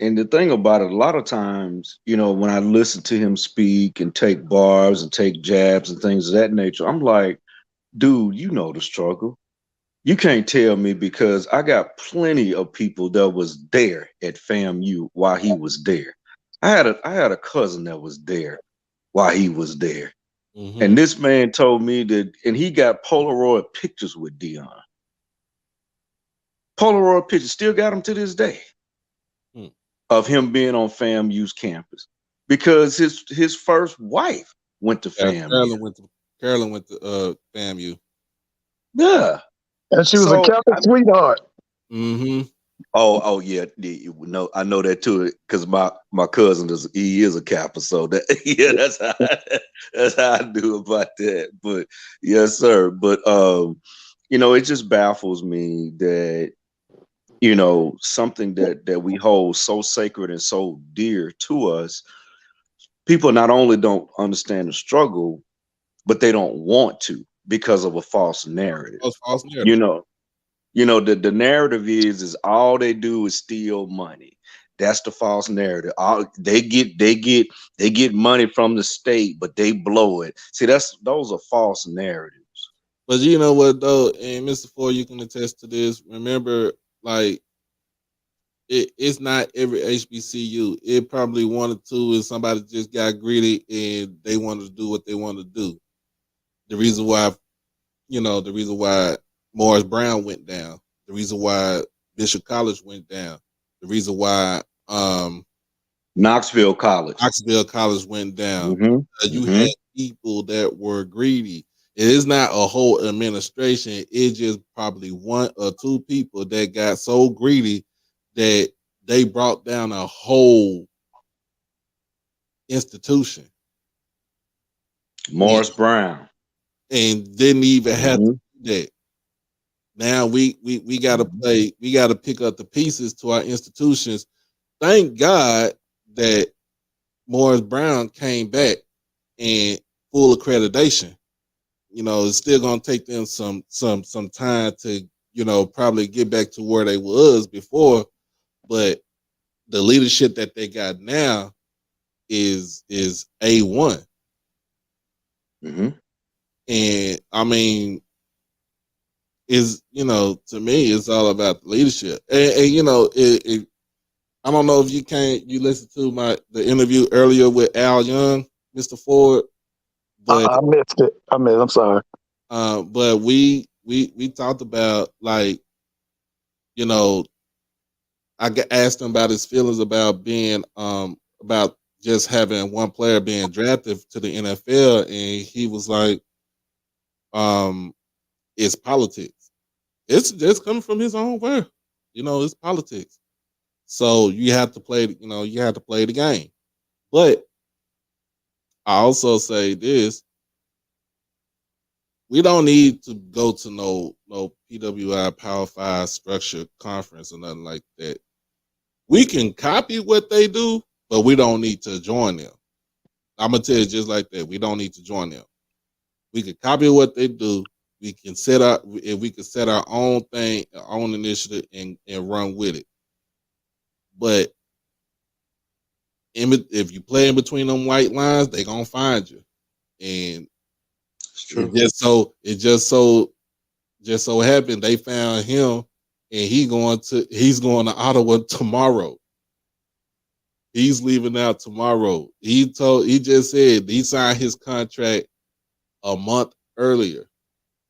and the thing about it, a lot of times, when I listen to him speak and take bars and take jabs and things of that nature, I'm like, dude, you know the struggle. You can't tell me because I got plenty of people that was there at FAMU while he was there. I had a cousin that was there while he was there. Mm-hmm. And this man told me that, and he got Polaroid pictures with Dion. Polaroid pictures, still got them to this day of him being on FAMU's campus because his first wife went to Yeah, FAMU. Carolyn went to FAMU. Yeah. And she was a So, Catholic sweetheart. Mm-hmm. oh yeah, no, I know that too because my cousin is a Kappa, so that yeah, that's how I do about that. But yes, sir. But it just baffles me that something that we hold so sacred and so dear to us, people not only don't understand the struggle, but they don't want to because of a false narrative. False You narrative. know, the narrative is all they do is steal money. That's the false narrative. They get money from the state, but they blow it. See, those are false narratives. But you know what though, and Mr. Ford, you can attest to this. Remember, like it's not every HBCU. It probably one or two, and somebody just got greedy and they wanted to do what they want to do. The reason why, the reason why Morris Brown went down, the reason why Bishop College went down, the reason why Knoxville College. Knoxville College went down. You Mm-hmm. had people that were greedy. It is not a whole administration. It's just probably one or two people that got so greedy that they brought down a whole institution and, Morris Brown. and didn't even have to Mm-hmm. do that. Now we gotta play, we gotta pick up the pieces to our institutions. Thank God that Morris Brown came back and full accreditation. It's still gonna take them some time to, probably get back to where they was before, but the leadership that they got now is A1. Mm-hmm. And I mean, to me, it's all about the leadership. And I don't know if you listened to the interview earlier with Al Young, Mr. Ford, but I missed it. I'm sorry. but we talked about, like, you know, I asked him about his feelings about being about just having one player being drafted to the NFL, and he was like, it's politics. It's just coming from his own word. It's politics. So you have to play. You have to play the game. But I also say this: we don't need to go to no PWI Power Five structure conference or nothing like that. We can copy what they do, but we don't need to join them. I'm gonna tell you just like that. We don't need to join them. We can copy what they do. We can set our own thing, our own initiative, and run with it. But if you play in between them white lines, they gonna find you. And It's true. just so happened they found him, and he's going to Ottawa tomorrow. He's leaving out tomorrow. He just said he signed his contract a month earlier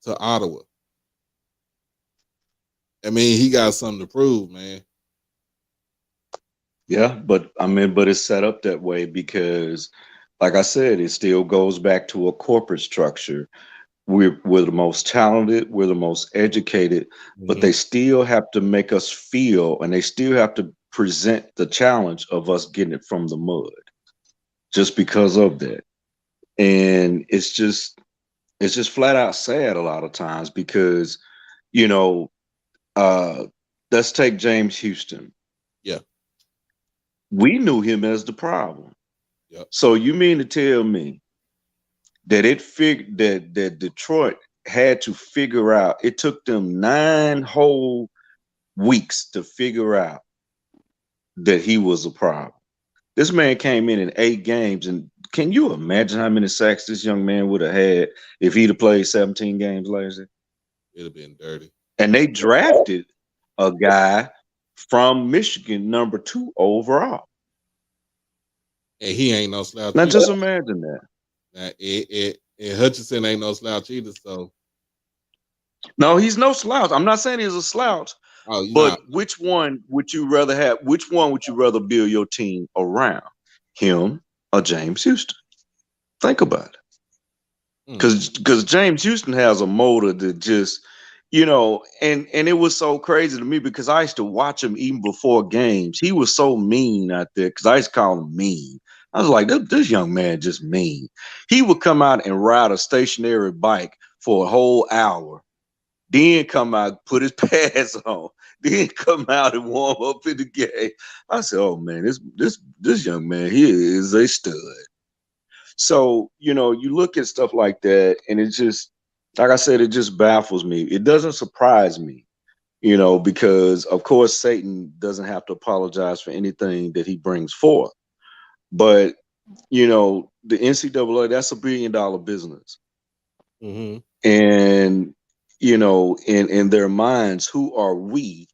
to Ottawa. I mean, he got something to prove, man. Yeah, but it's set up that way because, like I said, it still goes back to a corporate structure. We're the most talented, we're the most educated, but they still have to make us feel, and they still have to present the challenge of us getting it from the mud, just because of that. And it's just flat out sad a lot of times because, you know, uh, let's take James Houston. Yeah. We knew him as the problem. Yep. So you mean to tell me that that Detroit had to figure out, it took them 9 whole weeks to figure out that he was a problem. This man came in 8 games, and can you imagine how many sacks this young man would have had if he'd have played 17 games last year? It'd have been dirty. And they drafted a guy from Michigan, number 2 overall. And he ain't no slouch. Now either. just imagine that. Now, and Hutchinson ain't no slouch either. So No, he's no slouch. I'm not saying he's a slouch, but which one would you rather have? Which one would you rather build your team around, him or James Houston? Think about it. Because James Houston has a motor that just, and it was so crazy to me because I used to watch him even before games. He was so mean out there because I used to call him mean. I was like, this young man just mean. He would come out and ride a stationary bike for a whole hour, then come out, put his pads on, then come out and warm up in the game. I said, oh man, this young man here is a stud. So, you look at stuff like that, and it just, like I said, it just baffles me. It doesn't surprise me, because of course Satan doesn't have to apologize for anything that he brings forth. But, the NCAA, that's $1 billion business. Mm-hmm. And, in their minds, who are we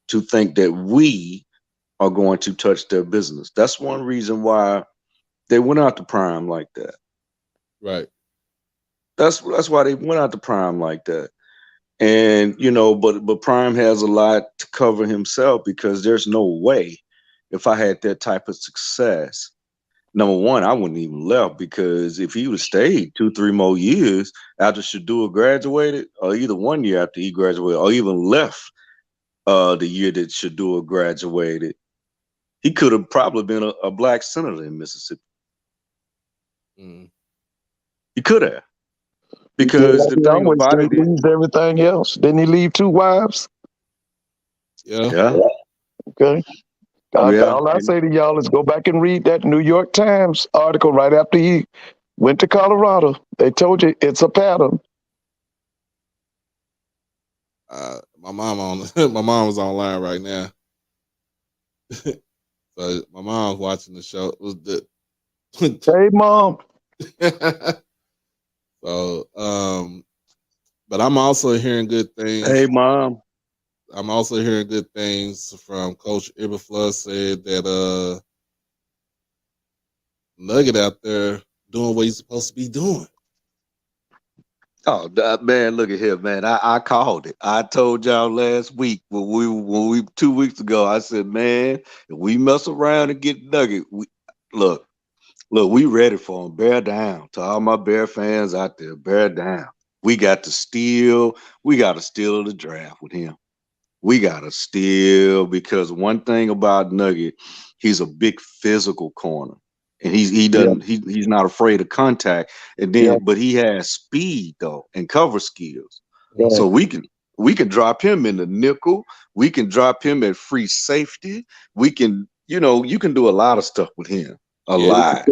to think that we are going to touch their business? That's one reason why they went out to Prime like that. Right. That's why they went out to Prime like that. And, but Prime has a lot to cover himself because there's no way if I had that type of success, number one, I wouldn't even left because if he would have stayed 2-3 more years after Shadua graduated, or either 1 year after he graduated, or even left the year that Shadua graduated, he could have probably been a black senator in Mississippi. He could have. Because the thing about it is, leaves everything else. Didn't he leave 2 wives? Yeah. Okay. All I say to y'all is go back and read that New York Times article right after he went to Colorado. They told you it's a pattern. My mom was online right now. So my mom's watching the show. Was the Hey, Mom. so but I'm also hearing good things. Hey, Mom. I'm also hearing good things from Coach Iberflus said that Nugget out there doing what he's supposed to be doing. Oh man, look at here, man. I called it. I told y'all last week when we 2 weeks ago. I said, man, if we mess around and get Nugget, look, we ready for him. Bear down to all my Bear fans out there. Bear down. We got to steal. We got to steal the draft with him. We got to steal because one thing about Nugget, he's a big physical corner. And he's not afraid of contact. And Yeah. then but he has speed though and cover skills. Right. So we can drop him in the nickel. We can drop him at free safety. We can, you can do a lot of stuff with him. A lot.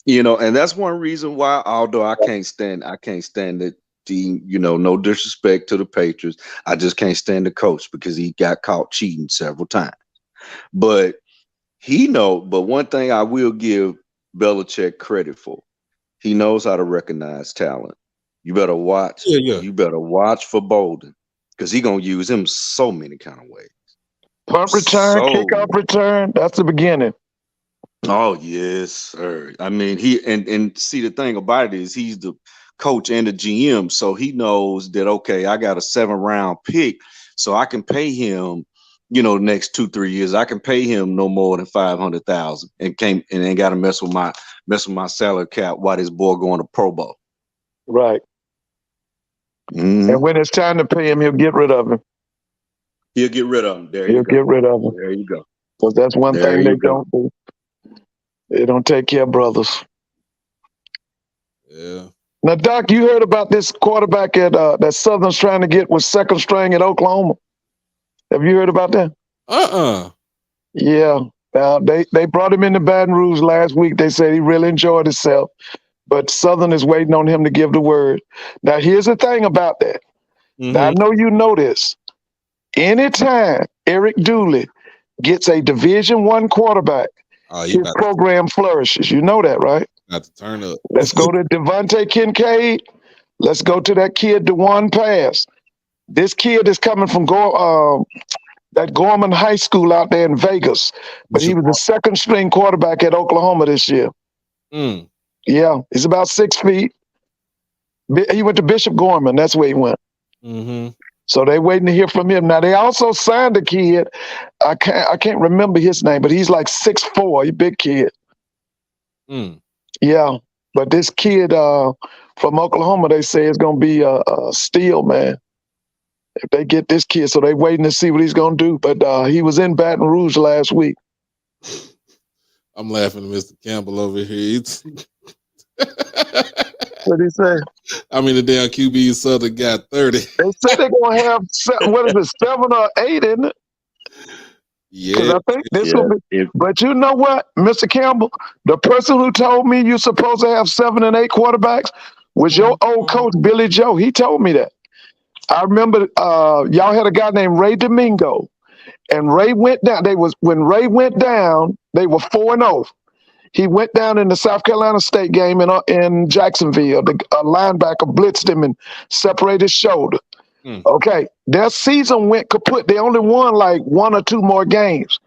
And that's one reason why, although I can't stand the team, no disrespect to the Patriots. I just can't stand the coach because he got caught cheating several times. But but one thing I will give Belichick credit for, he knows how to recognize talent. You better watch. Yeah. You better watch for Bolden because he's going to use him so many kind of ways. Punt return, kickoff return. That's the beginning. Oh, yes, sir. I mean, and see, the thing about it is he's the coach and the GM, so he knows that, okay, I got a 7th-round pick, so I can pay him, the next 2-3 years. I can pay him no more than $500,000 and ain't got to mess with my salary cap while this boy going to Pro Bowl. Right. Mm-hmm. And when it's time to pay him, he'll get rid of him. He'll get rid of him. He'll get rid of him. There you go. Because that's one thing they don't do. They don't take care of brothers. Yeah. Now, Doc, you heard about this quarterback at that Southern's trying to get was 2nd string at Oklahoma. Have you heard about that? Yeah. They brought him into Baton Rouge last week. They said he really enjoyed himself, but Southern is waiting on him to give the word. Now, here's the thing about that. Mm-hmm. Now, I know you know this. Anytime Eric Dooley gets a Division I quarterback, his program flourishes. You know that, right? Got to turn up. Let's go to Devontae Kincaid. Let's go to that kid, DeJuan Pass. This kid is coming from that Gorman High School out there in Vegas, but he was the 2nd string quarterback at Oklahoma this year. Mm. Yeah, he's about 6 feet. He went to Bishop Gorman. That's where he went. Mm-hmm. So they're waiting to hear from him. Now, they also signed a kid. I can't remember his name, but he's like 6'4", he's a big kid. Mm. Yeah, but this kid from Oklahoma, they say is going to be a steal, man. If they get this kid, so they're waiting to see what he's going to do. But he was in Baton Rouge last week. I'm laughing at Mr. Campbell over here. What did he say? I mean, the damn QB Southern got 30. They said they're going to have, 7 or 8, isn't it? Yeah. Because I think this will be. But you know what, Mr. Campbell? The person who told me you're supposed to have 7 and 8 quarterbacks was your old coach, Billy Joe. He told me that. I remember y'all had a guy named Ray Domingo. And Ray went down. When Ray went down, they were 4-0. He went down in the South Carolina State game in Jacksonville. The linebacker blitzed him and separated his shoulder. Okay, their season went kaput. They only won like 1 or 2 more games.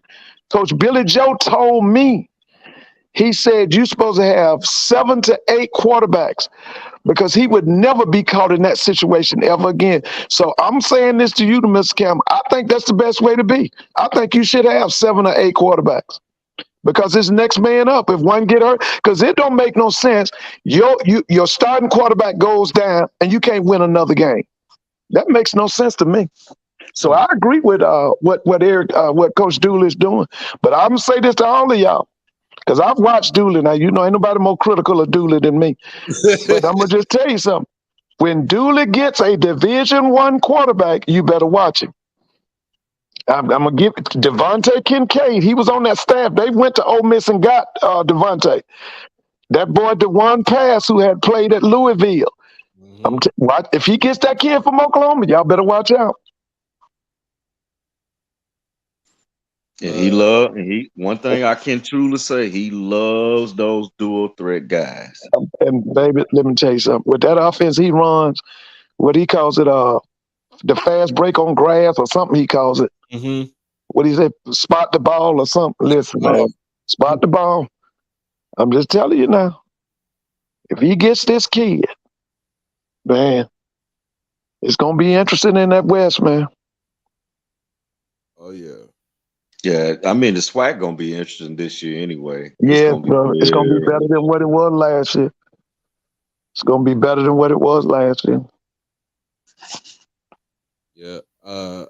Coach Billy Joe told me, he said, you're supposed to have 7 to 8 quarterbacks because he would never be caught in that situation ever again. So I'm saying this to you, Mr. Campbell. I think that's the best way to be. I think you should have 7 or 8 quarterbacks. Because it's next man up if one get hurt. Because it don't make no sense. Your starting quarterback goes down and you can't win another game. That makes no sense to me. So I agree with what Coach Dooley is doing. But I'm gonna say this to all of y'all, because I've watched Dooley. Now ain't nobody more critical of Dooley than me. But I'm gonna just tell you something. When Dooley gets a Division I quarterback, you better watch him. I'm going to give Devontae Kincaid. He was on that staff. They went to Ole Miss and got Devontae. That boy, DeJuan Pass, who had played at Louisville. If he gets that kid from Oklahoma, y'all better watch out. And one thing I can truly say, he loves those dual threat guys. And baby, let me tell you something. With that offense he runs, what he calls it, the fast break on grass or something he calls it. Mm-hmm. What he said, spot the ball or something. Listen, man, spot the ball. I'm just telling you now. If he gets this kid, man, it's gonna be interesting in that West, man. Oh yeah. Yeah, I mean the SWAC gonna be interesting this year anyway. It's Yeah, gonna be bro, it's gonna be very better than what it was last year. It's gonna be better than what it was last year. Yeah.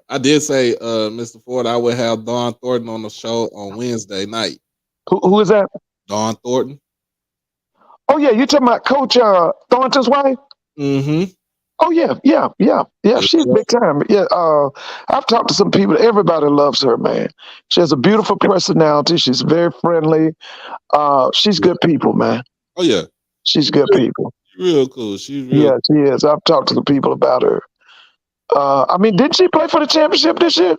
I did say, Mr. Ford, I would have Don Thornton on the show on Wednesday night. Who is that? Don Thornton. Oh yeah, you talking about Coach Thornton's wife? Mm-hmm. Oh yeah. She's big time. Yeah, I've talked to some people. Everybody loves her, man. She has a beautiful personality. She's very friendly. She's good people, man. Oh yeah. She's good people. Real cool. She's real. Yeah, she is. I've talked to the people about her. I mean, didn't she play for the championship this year?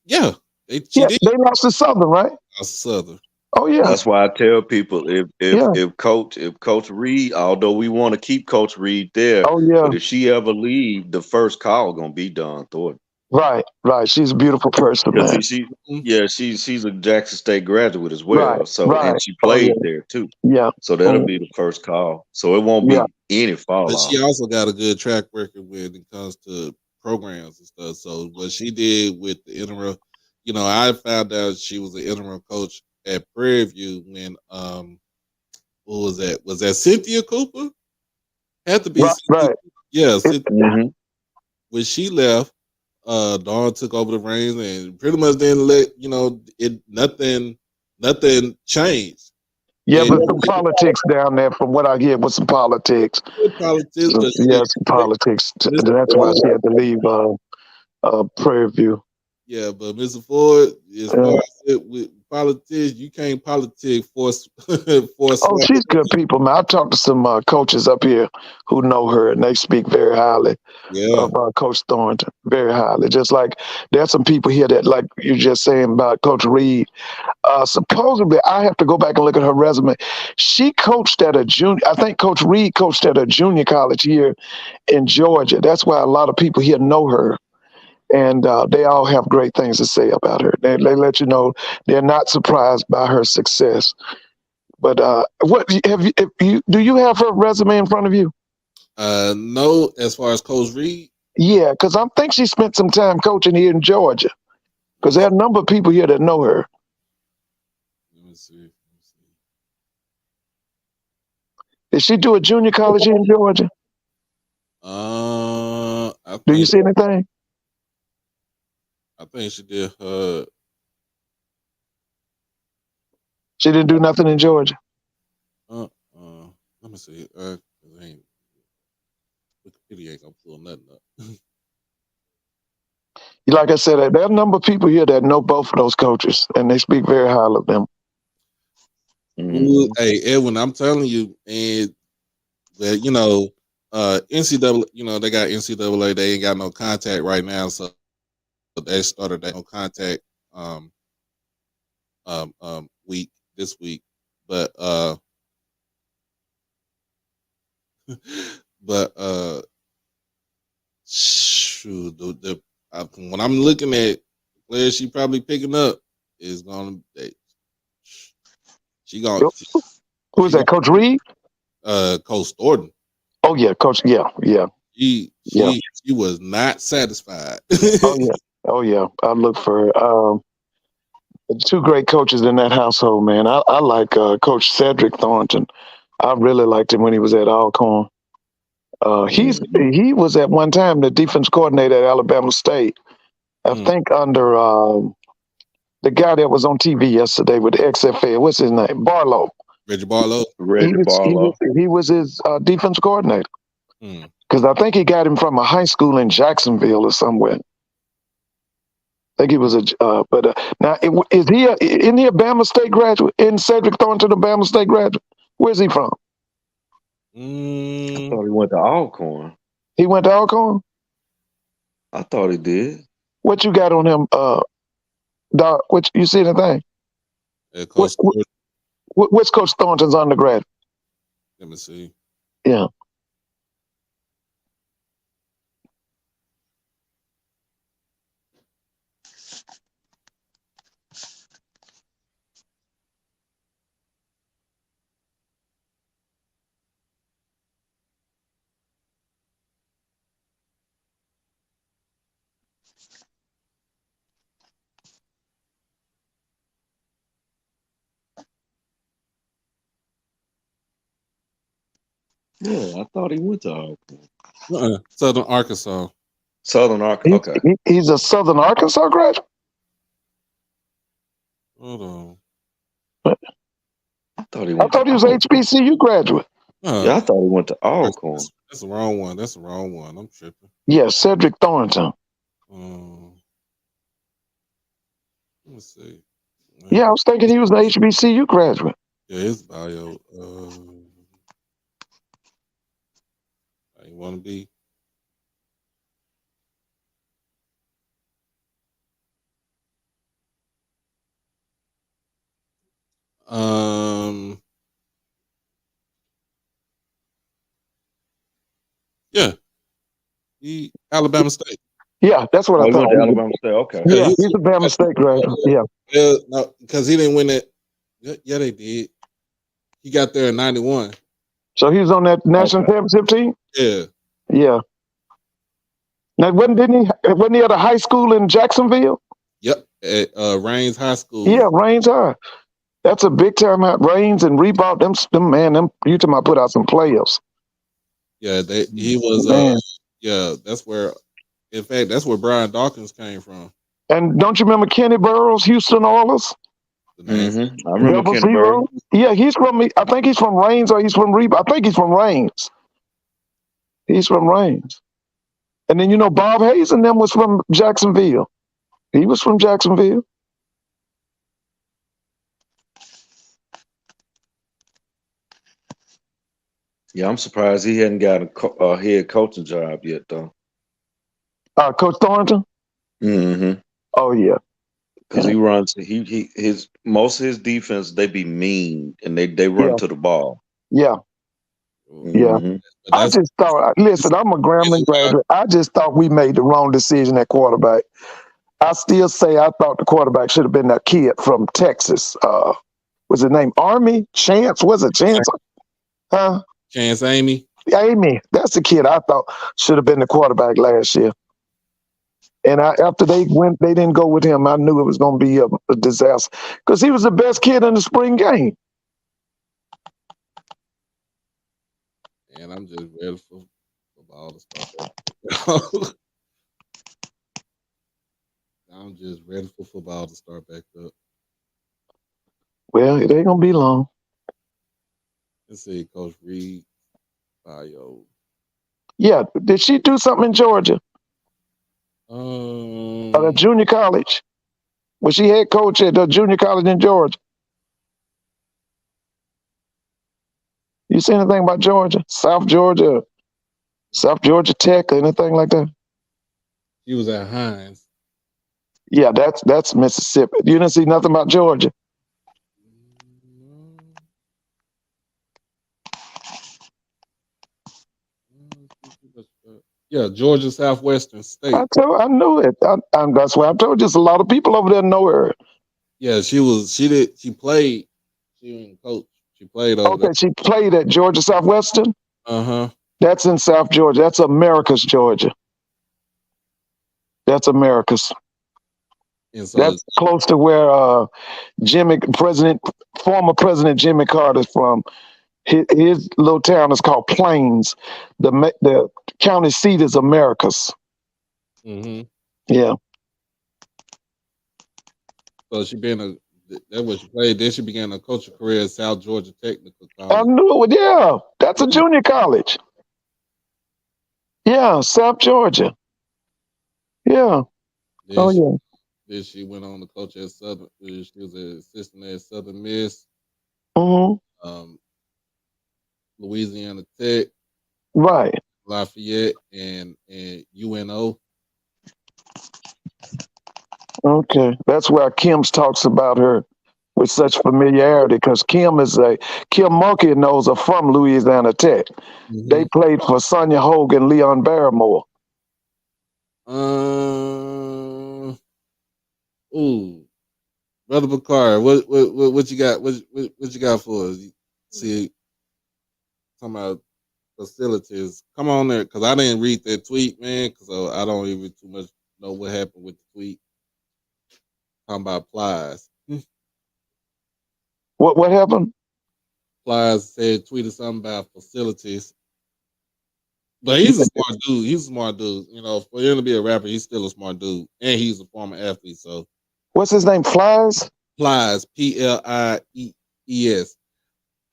Yeah. She did. They lost to Southern, right? Southern. Oh yeah. That's why I tell people if Coach Reed, although we want to keep Coach Reed there, Oh yeah. but if she ever leave, the first call gonna be Don Thornton. Right. She's a beautiful person, Because man. she's a Jackson State graduate as well. Right, So right. and she played Oh, there too. yeah. So that'll be the first call. So it won't be any fall But off. she also got a good track record when it comes to programs and stuff. So what she did with the interim, I found out she was an interim coach at Prairie View when what was that? Was that Cynthia Cooper? Had to be Right, Cynthia. right. Yeah, Cynthia. Mm-hmm. When she left, Dawn took over the reins and pretty much didn't let nothing changed. Yeah, And but some politics down there, from what I hear, was some politics. politics, So, but yeah, some politics. That's why she had to leave Prairie View. yeah, but Mr. Ford, as far as it with politics, you can't politic force. Oh, she's good people, man. I talked to some coaches up here who know her, and they speak very highly of Coach Thornton, very highly. Just like there's some people here that, like you're just saying about Coach Reed. Supposedly, I have to go back and look at her resume. She coached at a junior. I think Coach Reed coached at a junior college here in Georgia. That's why a lot of people here know her, and they all have great things to say about her. They let you know they're not surprised by her success. But what have you? Do you have her resume in front of you? No, as far as Coach Reed. Yeah, because I think she spent some time coaching here in Georgia. Because there are a number of people here that know her. Let me see. Did she do a junior college here in Georgia? Do you see anything? I think she did. She didn't do nothing in Georgia. Let me see. Wikipedia ain't gonna pull nothing up. Like I said, there are a number of people here that know both of those coaches, and they speak very highly of them. Mm-hmm. Hey, Edwin, I'm telling you, and that NCAA, they got NCAA. They ain't got no contact right now, so they started that no contact week this week, but shoot, when I'm looking at players she probably picking up is gonna she gonna who is that? Coach Reed? Coach Thornton. Oh yeah, Coach. Yeah. She was not satisfied. Oh yeah. I look for her. Two great coaches in that household, man. I like Coach Cedric Thornton. I really liked him when he was at Alcorn. He was at one time the defense coordinator at Alabama State. I think under the guy that was on TV yesterday with the XFL. What's his name? Barlow. Reggie Barlow. He was his defense coordinator. Because I think he got him from a high school in Jacksonville or somewhere. I think he was now isn't he a Bama State graduate? Isn't Cedric Thornton a Bama State graduate? Where's he from? I thought he went to Alcorn. He went to Alcorn? I thought he did. What you got on him, Doc, which you see anything? Coach, Which Coach Thornton's undergrad? let me see. Yeah. Yeah, I thought he went to Alcorn. Southern Arkansas. Southern Arkansas. Okay. He's a Southern Arkansas graduate. Hold on. I thought he I thought he was an HBCU graduate. Yeah, I thought he went to Alcorn. That's the wrong one. That's the wrong one. I'm tripping. Yeah, Cedric Thornton. Let me see. Yeah, I was thinking he was an HBCU graduate. Yeah, his bio. I want to be. Yeah, he Alabama State. Yeah, that's what I thought. Went to Alabama State. Okay. Yeah, he's a Alabama State graduate. Yeah. No, because he didn't win it. Yeah, they did. He got there in '91. So he was on that national championship team. Yeah. Yeah. Now, wasn't he at a high school in Jacksonville? Yep, at Raines High School. Yeah, Raines High. That's a big time at Raines and Reebok. Them you talking about put out some players. Yeah, he was. Yeah, that's where. In fact, that's where Brian Dawkins came from. And don't you remember Kenny Burroughs, Houston Oilers? Mm-hmm. I remember Kenny Burroughs. Yeah, he's from. I think he's from Raines or he's from Reebok. I think he's from Raines. He's from Raines. And then Bob Hayes and them was from Jacksonville. He was from Jacksonville. Yeah, I'm surprised he hadn't got a head coaching job yet, though. Coach Thornton. Mm-hmm. Oh yeah, because he runs. His most of his defense they be mean and they run to the ball. Yeah. Yeah. Mm-hmm. I just thought. Listen, I'm a Grambling graduate. I just thought we made the wrong decision at quarterback. I still say I thought the quarterback should have been that kid from Texas. Was his name Army Chance? Was it Chance? Huh? Chance Amy. Amy. That's the kid I thought should have been the quarterback last year. And after they didn't go with him. I knew it was going to be a disaster because he was the best kid in the spring game. And I'm just ready for all the stuff. I'm just ready for football to start back up. Well, it ain't gonna be long. Let's see, Coach Reed bio. Yeah, did she do something in Georgia? At a junior college? Was she head coach at the junior college in Georgia? You see anything about Georgia? South Georgia Tech, or anything like that? She was at Hines. Yeah, that's Mississippi. You didn't see nothing about Georgia? Yeah, Georgia Southwestern State. I knew it. That's why I told you. There's a lot of people over there know her. Yeah, she played. She didn't coach. She played over there. She played at Georgia Southwestern? Uh-huh. That's in South Georgia. That's America's Georgia. That's America's. So that's close to where former President Jimmy Carter's from. His little town is called Plains. The county seat is Americas. Mm-hmm. Yeah. So that's what she played. Then she began a coaching career at South Georgia Technical College. I knew it. Yeah, that's a junior college. Yeah, South Georgia. Yeah. Then she went on to coach at Southern. She was an assistant at Southern Miss. Mm-hmm. Louisiana Tech. Right. Lafayette and UNO. Okay, that's where Kim's talks about her with such familiarity because Kim Monkey knows her from Louisiana Tech. They Mm-hmm. played for Sonia Hogan, Leon Barrymore. Ooh, brother Bakar, what you got? What you got for us? See, talking about facilities. Come on there, cause I didn't read that tweet, man. Cause I don't even too much know what happened with the tweet. Talking about Plies. What happened? Plies said tweeted something about facilities. But he's a smart dude. He's a smart dude. You know, for him to be a rapper, he's still a smart dude, and he's a former athlete. So What's his name? Flies? Plies, Plies. Okay.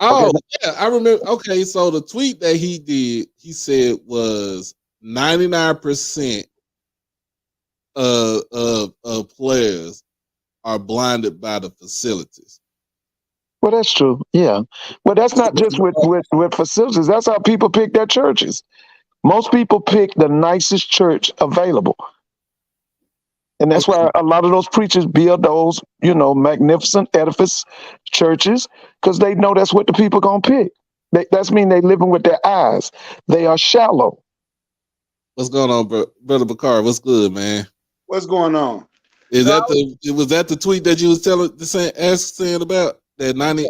Oh yeah, I remember. Okay, so the tweet that he did, he said was 99% of players are blinded by the facilities. Well, that's true. Yeah. Well, that's not just with facilities. That's how people pick their churches. Most people pick the nicest church available. And that's Okay, why a lot of those preachers build those, magnificent edifice churches because they know that's what the people going to pick. That's mean they living with their eyes. They are shallow. what's going on, brother Bakar? What's good, man? What's going on? Is No, that the tweet that you was saying about that 90?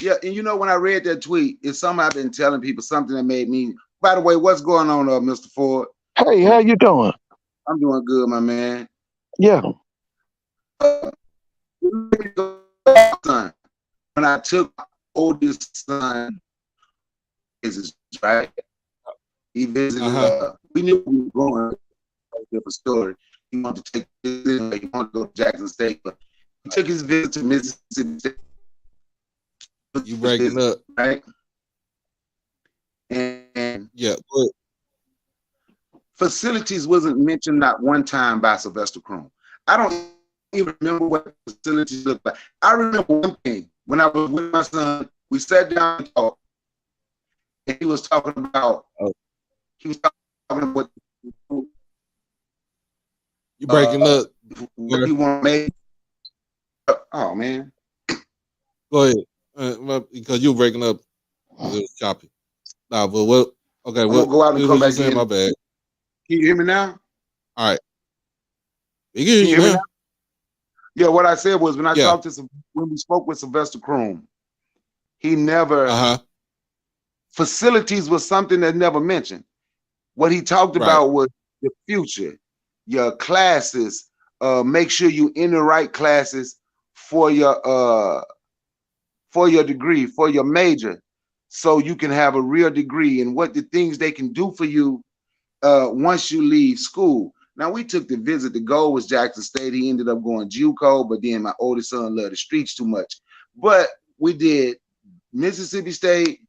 yeah, and when I read that tweet, it's something I've been telling people, something that made me. By the way, what's going on, Mr. Ford? Hey, how you doing? I'm doing good, my man. Yeah. When I took my oldest son, right? He visited. We knew we were going. Different story. He wanted to take this. He wanted to go to Jackson State, but he took his visit to Mississippi State. You breaking up, right? And yeah. But facilities wasn't mentioned not one time by Sylvester Croom. I don't even remember what facilities looked like. I remember one thing. When I was with my son, we sat down and talked, and he was talking about. He was talking about what you breaking up. what he want to make. Oh man. Go ahead, because you breaking up. It was choppy. Nah, but what? Okay, I'm gonna go out and come back saying? in. My bad. Can you hear me now? All right. Can you hear me now? Yeah, what I said was when we spoke with Sylvester Croom, he never facilities was something that never mentioned. What he talked about was the future, your classes. Make sure you in the right classes for your degree, for your major, so you can have a real degree and what the things they can do for you once you leave school. Now, we took the visit. The goal was Jackson State. He ended up going JUCO, but then my oldest son loved the streets too much. But we did Mississippi State,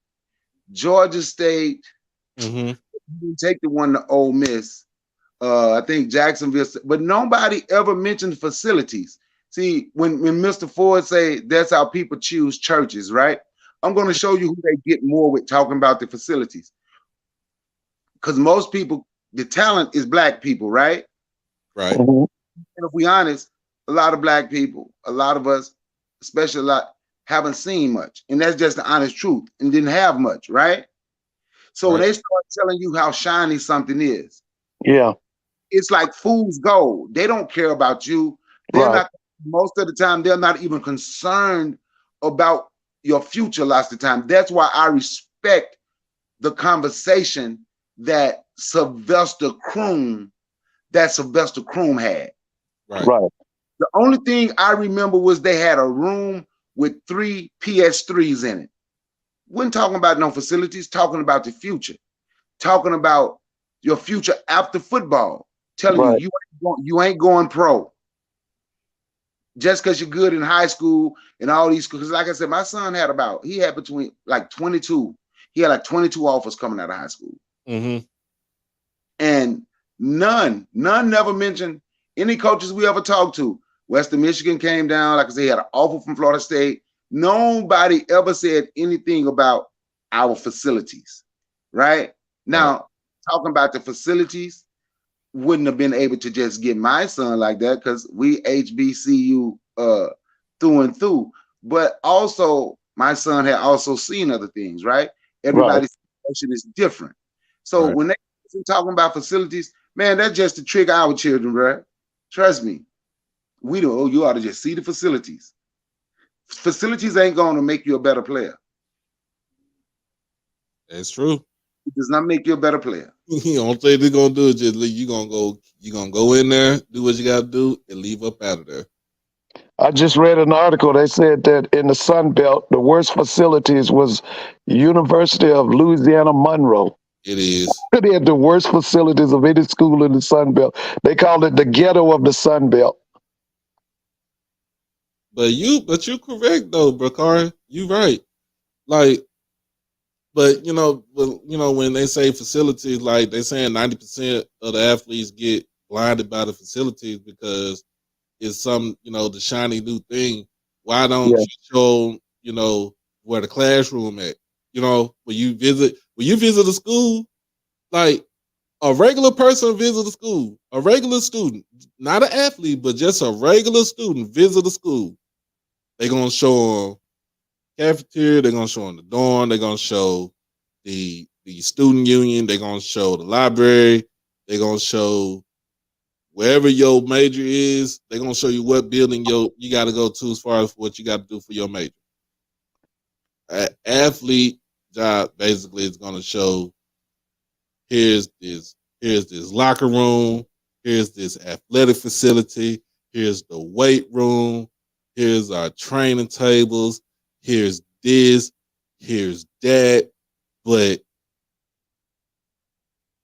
Georgia State. Mm-hmm. Take the one to Ole Miss. I think Jacksonville, but nobody ever mentioned facilities. See, when Mr. Ford say that's how people choose churches, right? I'm going to show you who they get more with talking about the facilities. Because most people, the talent is black people, right? Right. Mm-hmm. And if we honest, a lot of black people, a lot of us, especially a lot, haven't seen much. And that's just the honest truth and didn't have much, right? So when they start telling you how shiny something is, yeah, it's like fool's gold. They don't care about you. They're not, most of the time, they're not even concerned about your future lots of the time. That's why I respect the conversation that Sylvester Croom had. Right. The only thing I remember was they had a room with 3 PS3s in it. Wasn't talking about no facilities, talking about the future, talking about your future after football, telling you ain't going pro. Just because you're good in high school and all these, because like I said, my son he had between like 22. He had like 22 offers coming out of high school. Mm-hmm. And none never mentioned any coaches we ever talked to. Western Michigan came down, like I said, he had an offer from Florida State. Nobody ever said anything about our facilities, right? Now, talking about the facilities, wouldn't have been able to just get my son like that because we HBCU through and through. But also, my son had also seen other things, right? Right. Everybody's situation is different. So Right. when they talking about facilities, man, that's just to trick our children, bro. Trust me. We don't. Oh, you ought to just see the facilities. Facilities ain't going to make you a better player. That's true. It does not make you a better player. You don't think they're gonna do it, just you gonna go in there, do what you gotta do, and leave up out of there. I just read an article. They said that in the Sun Belt, the worst facilities was University of Louisiana Monroe. It is. They had the worst facilities of any school in the Sun Belt. They called it the ghetto of the Sun Belt. But you're correct though, Bakari. You right. Like, but when they say facilities, like they saying 90% of the athletes get blinded by the facilities because it's some, the shiny new thing. Why don't Yeah. you show, where the classroom at? When you visit a school, like a regular person visit a school, a regular student, not an athlete, but just a regular student visit a school. They're gonna show them cafeteria, they're gonna show them the dorm, they're gonna show the student union, they're gonna show the library, they're gonna show wherever your major is, they're gonna show you what building you got to go to as far as what you got to do for your major. Athlete job basically is gonna show here's this locker room, here's this athletic facility, here's the weight room, here's our training tables, here's this, here's that. But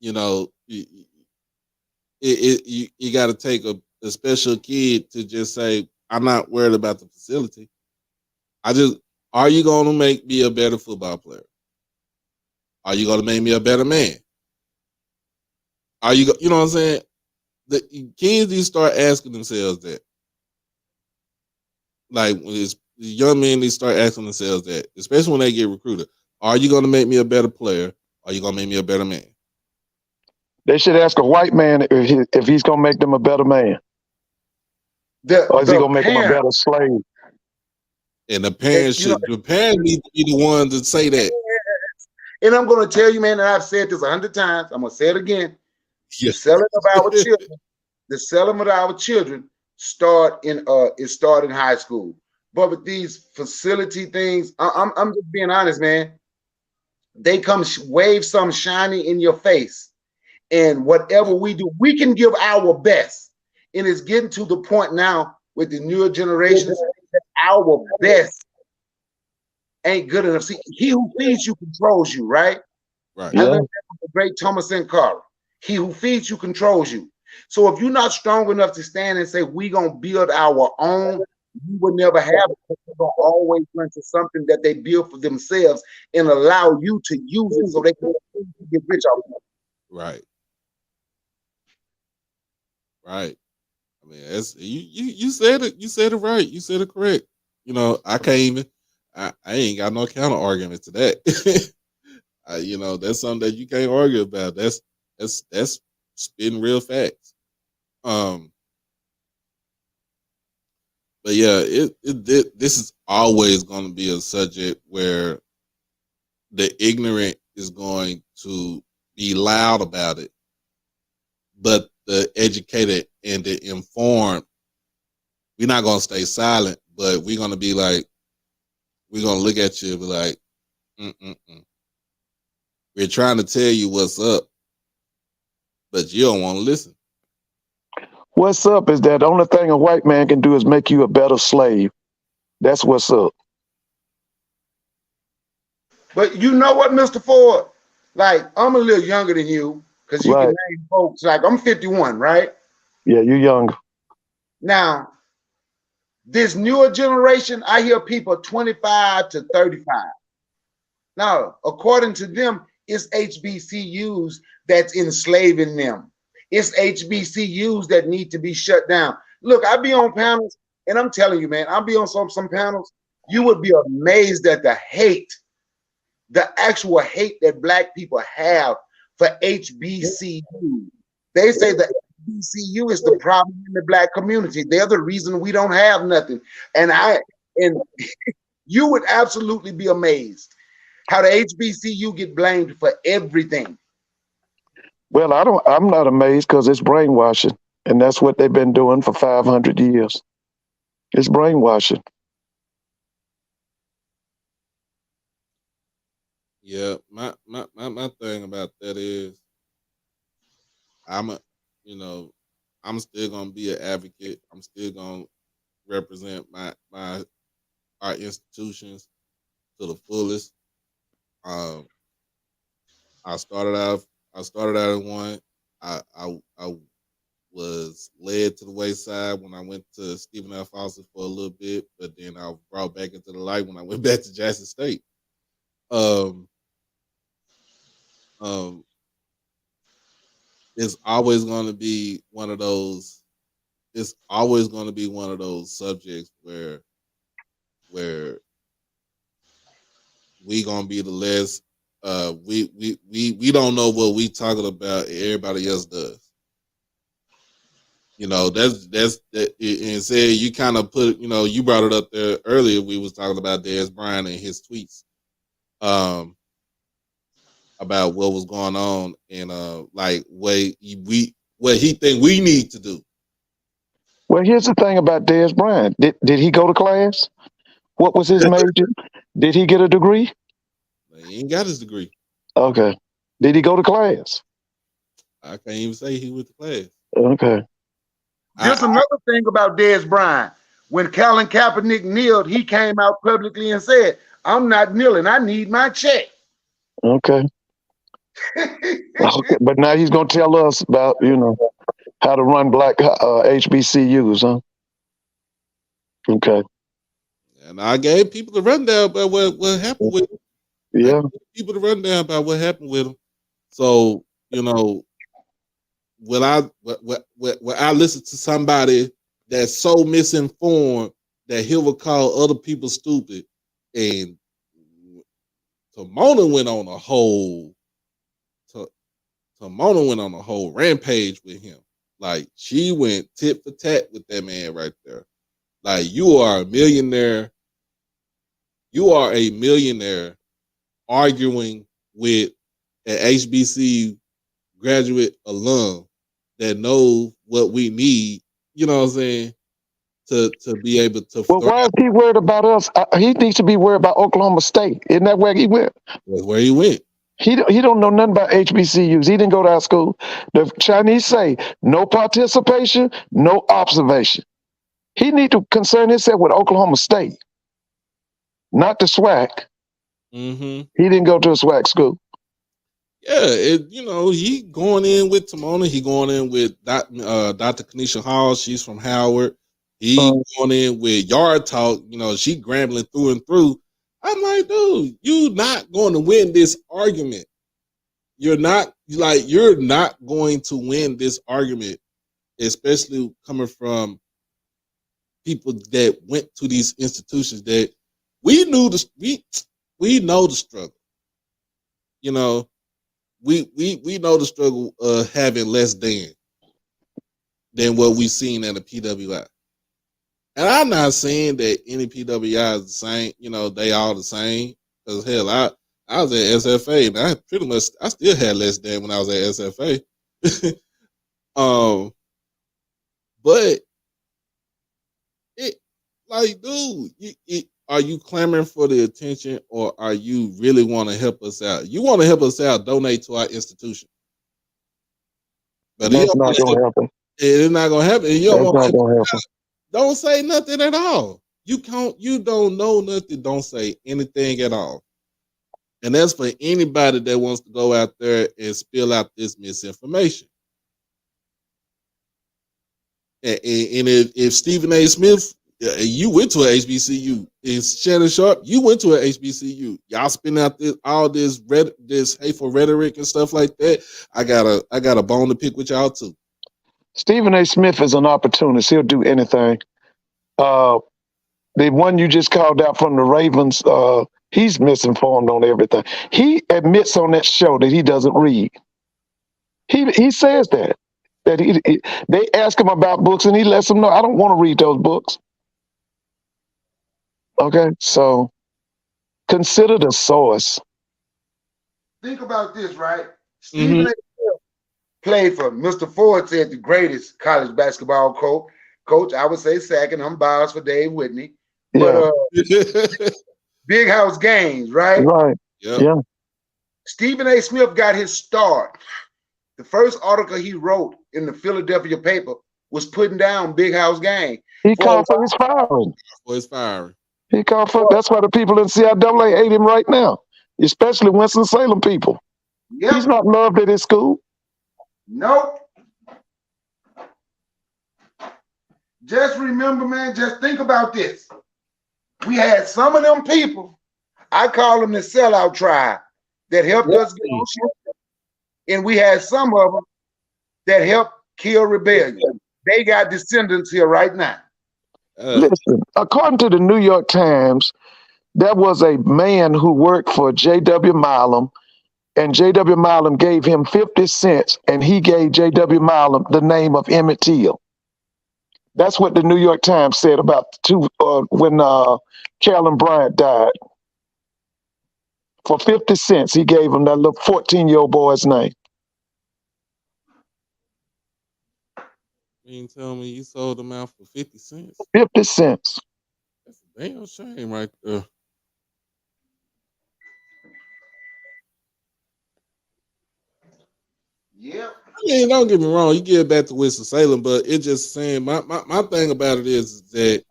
you got to take a special kid to just say, I'm not worried about the facility. Are you going to make me a better football player? Are you going to make me a better man? You know what I'm saying? The kids need to start asking themselves that. Like, the young men need to start asking themselves that, especially when they get recruited. Are you going to make me a better player? Are you going to make me a better man? They should ask a white man if he's going to make them a better man. Or is he going to make them a better slave? And the parents need to be the ones to say that. And I'm going to tell you, man, and I've said this 100 times. I'm going to say it again. The selling of our children, start in high school. But with these facility things, I'm just being honest, man. They come wave some shiny in your face, and whatever we do, we can give our best. And it's getting to the point now with the newer generations that our best ain't good enough. See, he who feeds you controls you, right? Right. Yeah. I learned that from the great Thomas Sankara. He who feeds you controls you. So if you're not strong enough to stand and say, we're going to build our own, you will never have it. You're going to always run to something that they build for themselves and allow you to use it so they can get rich off of it. Right. Right. I mean, you said it. You said it right. You said it correct. I can't even. I ain't got no counter argument to that. That's something that you can't argue about. That's spitting real facts. But yeah, this is always going to be a subject where the ignorant is going to be loud about it, but the educated and the informed, we're not going to stay silent, but we're going to be like, we're going to look at you and be like, we're trying to tell you what's up, but you don't want to listen. What's up is that the only thing a white man can do is make you a better slave. That's what's up. But you know what, Mr. Ford? Like, I'm a little younger than you because you Right. can name folks. Like, I'm 51, right? Yeah, you're younger. Now, this newer generation, I hear people 25 to 35. Now, according to them, it's HBCUs that's enslaving them. It's HBCUs that need to be shut down. Look, I be on panels, and I'm telling you, man, I'll be on some panels. You would be amazed at the actual hate that Black people have for HBCU. They say the HBCU is the problem in the black community. They're the reason we don't have nothing. And you would absolutely be amazed how the HBCU get blamed for everything. Well, I'm not amazed because it's brainwashing, and that's what they've been doing for 500 years. It's brainwashing. Yeah, my thing about that is I'm a, you know, I'm still gonna be an advocate. I'm still gonna represent my our institutions to the fullest. Um, I started out in one. I was led to the wayside when I went to Stephen F. Austin for a little bit, but then I was brought back into the light when I went back to Jackson State. Um, um, it's always going to be one of those. It's always going to be one of those subjects where we gonna be the less. We don't know what we talking about. Everybody else does. You know, that's that. And said you kind of put. You know, you brought it up there earlier. We was talking about Dez Bryant and his tweets. About what was going on and like what he think we need to do. Well, here's the thing about Dez Bryant. Did he go to class? What was his major? Did he get a degree? He ain't got his degree. Okay. Did he go to class? I can't even say he went to class. Okay. There's another thing about Dez Bryant. When Colin Kaepernick kneeled, he came out publicly and said, "I'm not kneeling. I need my check." Okay. Okay. But now he's going to tell us about, how to run black HBCUs, huh? Okay. And I gave people the rundown about what happened with him. Yeah. I gave people the rundown about what happened with him. So, when I listen to somebody that's so misinformed that he will call other people stupid, and Timona went on a whole rampage with him. Like, she went tit for tat with that man right there. Like, you are a millionaire. You are a millionaire arguing with an HBCU graduate alum that knows what we need, you know what I'm saying, to be able to. Well, why is he worried about us? He needs to be worried about Oklahoma State. Isn't that where he went? That's where he went. He don't know nothing about HBCUs. He didn't go to our school. The Chinese say no participation, no observation. He need to concern himself with Oklahoma State, not the SWAC. Mm-hmm. He didn't go to a SWAC school. Yeah, he going in with Timona. He going in with Dr. Kanisha Hall. She's from Howard. He going in with Yard Talk. She grambling through and through. I'm like, dude, you not going to win this argument. You're not going to win this argument, especially coming from people that went to these institutions that we know the struggle. We know the struggle of having less than what we've seen at a PWI. And I'm not saying that any PWI is the same, they all the same. Because hell, I was at SFA and I still had less than when I was at SFA. But dude, are you clamoring for the attention, or are you really want to help us out? You want to help us out, donate to our institution. But that's not going to happen. It's not going to happen. That's not going to happen. Don't say nothing at all. You don't know nothing. Don't say anything at all. And that's for anybody that wants to go out there and spill out this misinformation. And if Stephen A. Smith, you went to an HBCU, and Shannon Sharp, you went to an HBCU. Y'all spin out all this hateful rhetoric and stuff like that. I got a bone to pick with y'all too. Stephen A. Smith is an opportunist. He'll do anything. The one you just called out from the Ravens, he's misinformed on everything. He admits on that show that he doesn't read. He says that. that they ask him about books and he lets them know, I don't want to read those books. Okay, so consider the source. Think about this, right? Mm-hmm. Stephen A. Smith played for Mr. Ford said the greatest college basketball coach. I would say second. I'm biased for Dave Whitney. But Big House Games, right? Right. Yep. Yeah. Stephen A. Smith got his start. The first article he wrote in the Philadelphia paper was putting down Big House Game. He called for his firing. For his firing. He called for. That's why the people in CIAA hate him right now, especially Winston-Salem people. Yep. He's not loved at his school. Nope. Just remember, man, just think about this. We had some of them people, I call them the sellout tribe, that helped us get on ship. And we had some of them that helped kill rebellion. They got descendants here right now. Listen, according to the New York Times, there was a man who worked for J.W. Milam, and J.W. Milam gave him 50 cents, and he gave J.W. Milam the name of Emmett Till. That's what the New York Times said about when Carolyn Bryant died. For 50 cents, he gave him that little 14-year-old boy's name. You tell me you sold them out for 50 cents? 50 cents. That's a damn shame right there. Yeah. I mean, don't get me wrong, you get back to Winston-Salem, but it's just saying my thing about it is that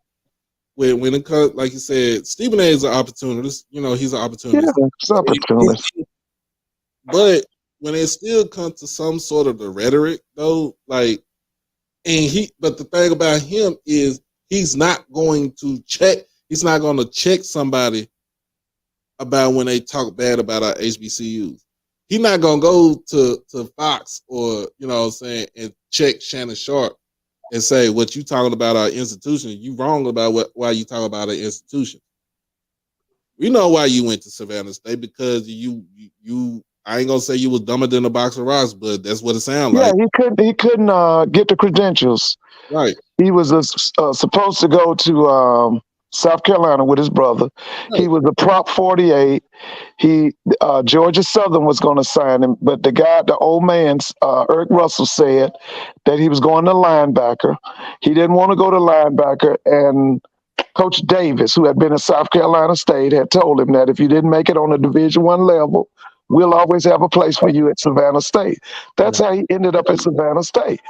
when it comes, like you said, Stephen A. is an opportunist. You know, he's an opportunist. Yeah, it's opportunist. But when it still comes to some sort of the rhetoric, though, like, but the thing about him is he's not going to check. He's not going to check somebody about when they talk bad about our HBCUs. He's not going to go to Fox or, you know what I'm saying, and check Shannon Sharp and say, what you talking about our institution, you wrong about why you talking about our institution. We know why you went to Savannah State, because you I ain't gonna say you was dumber than a box of rocks, but that's what it sounded like. He couldn't get the credentials. Right. He was supposed to go to South Carolina with his brother. Right. He was a Prop 48. Georgia Southern was going to sign him, but the old man, Eric Russell, said that he was going to linebacker. He didn't want to go to linebacker, and Coach Davis, who had been at South Carolina State, had told him that if you didn't make it on a Division I level, we'll always have a place for you at Savannah State. That's how he ended up at Savannah State.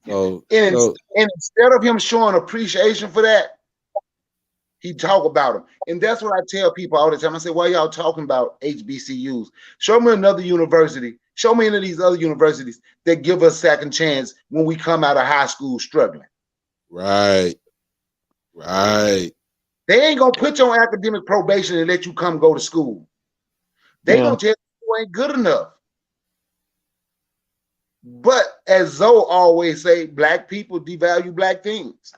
And instead of him showing appreciation for that, he talk about them. And that's what I tell people all the time. I say, why y'all talking about HBCUs? Show me another university. Show me any of these other universities that give us second chance when we come out of high school struggling. Right. Right. They ain't going to put you on academic probation and let you come go to school. They going to tell you ain't good enough. But as Zoe always say, black people devalue black things.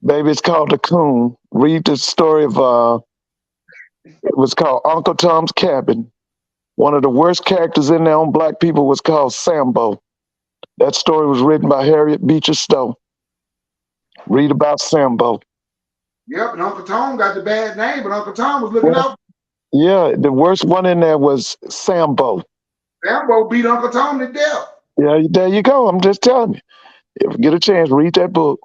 Baby, it's called The Coon. Read the story of, it was called Uncle Tom's Cabin. One of the worst characters in there on black people was called Sambo. That story was written by Harriet Beecher Stowe. Read about Sambo. Yep, and Uncle Tom got the bad name, but Uncle Tom was looking out. Yeah, the worst one in there was Sambo. Sambo beat Uncle Tom to death. Yeah, there you go. I'm just telling you. If you get a chance, read that book.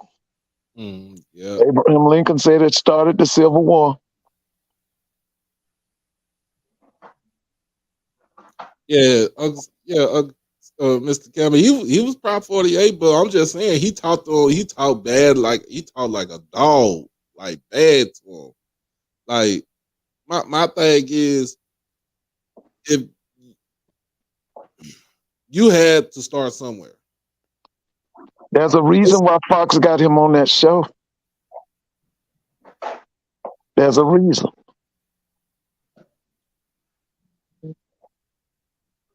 Yeah. Abraham Lincoln said it started the Civil War. Yeah, Mr. Campbell, he was Prop 48, but I'm just saying he talked bad, like he talked like a dog, like bad to him. Like my thing is, if you had to start somewhere. There's a reason why Fox got him on that show. There's a reason.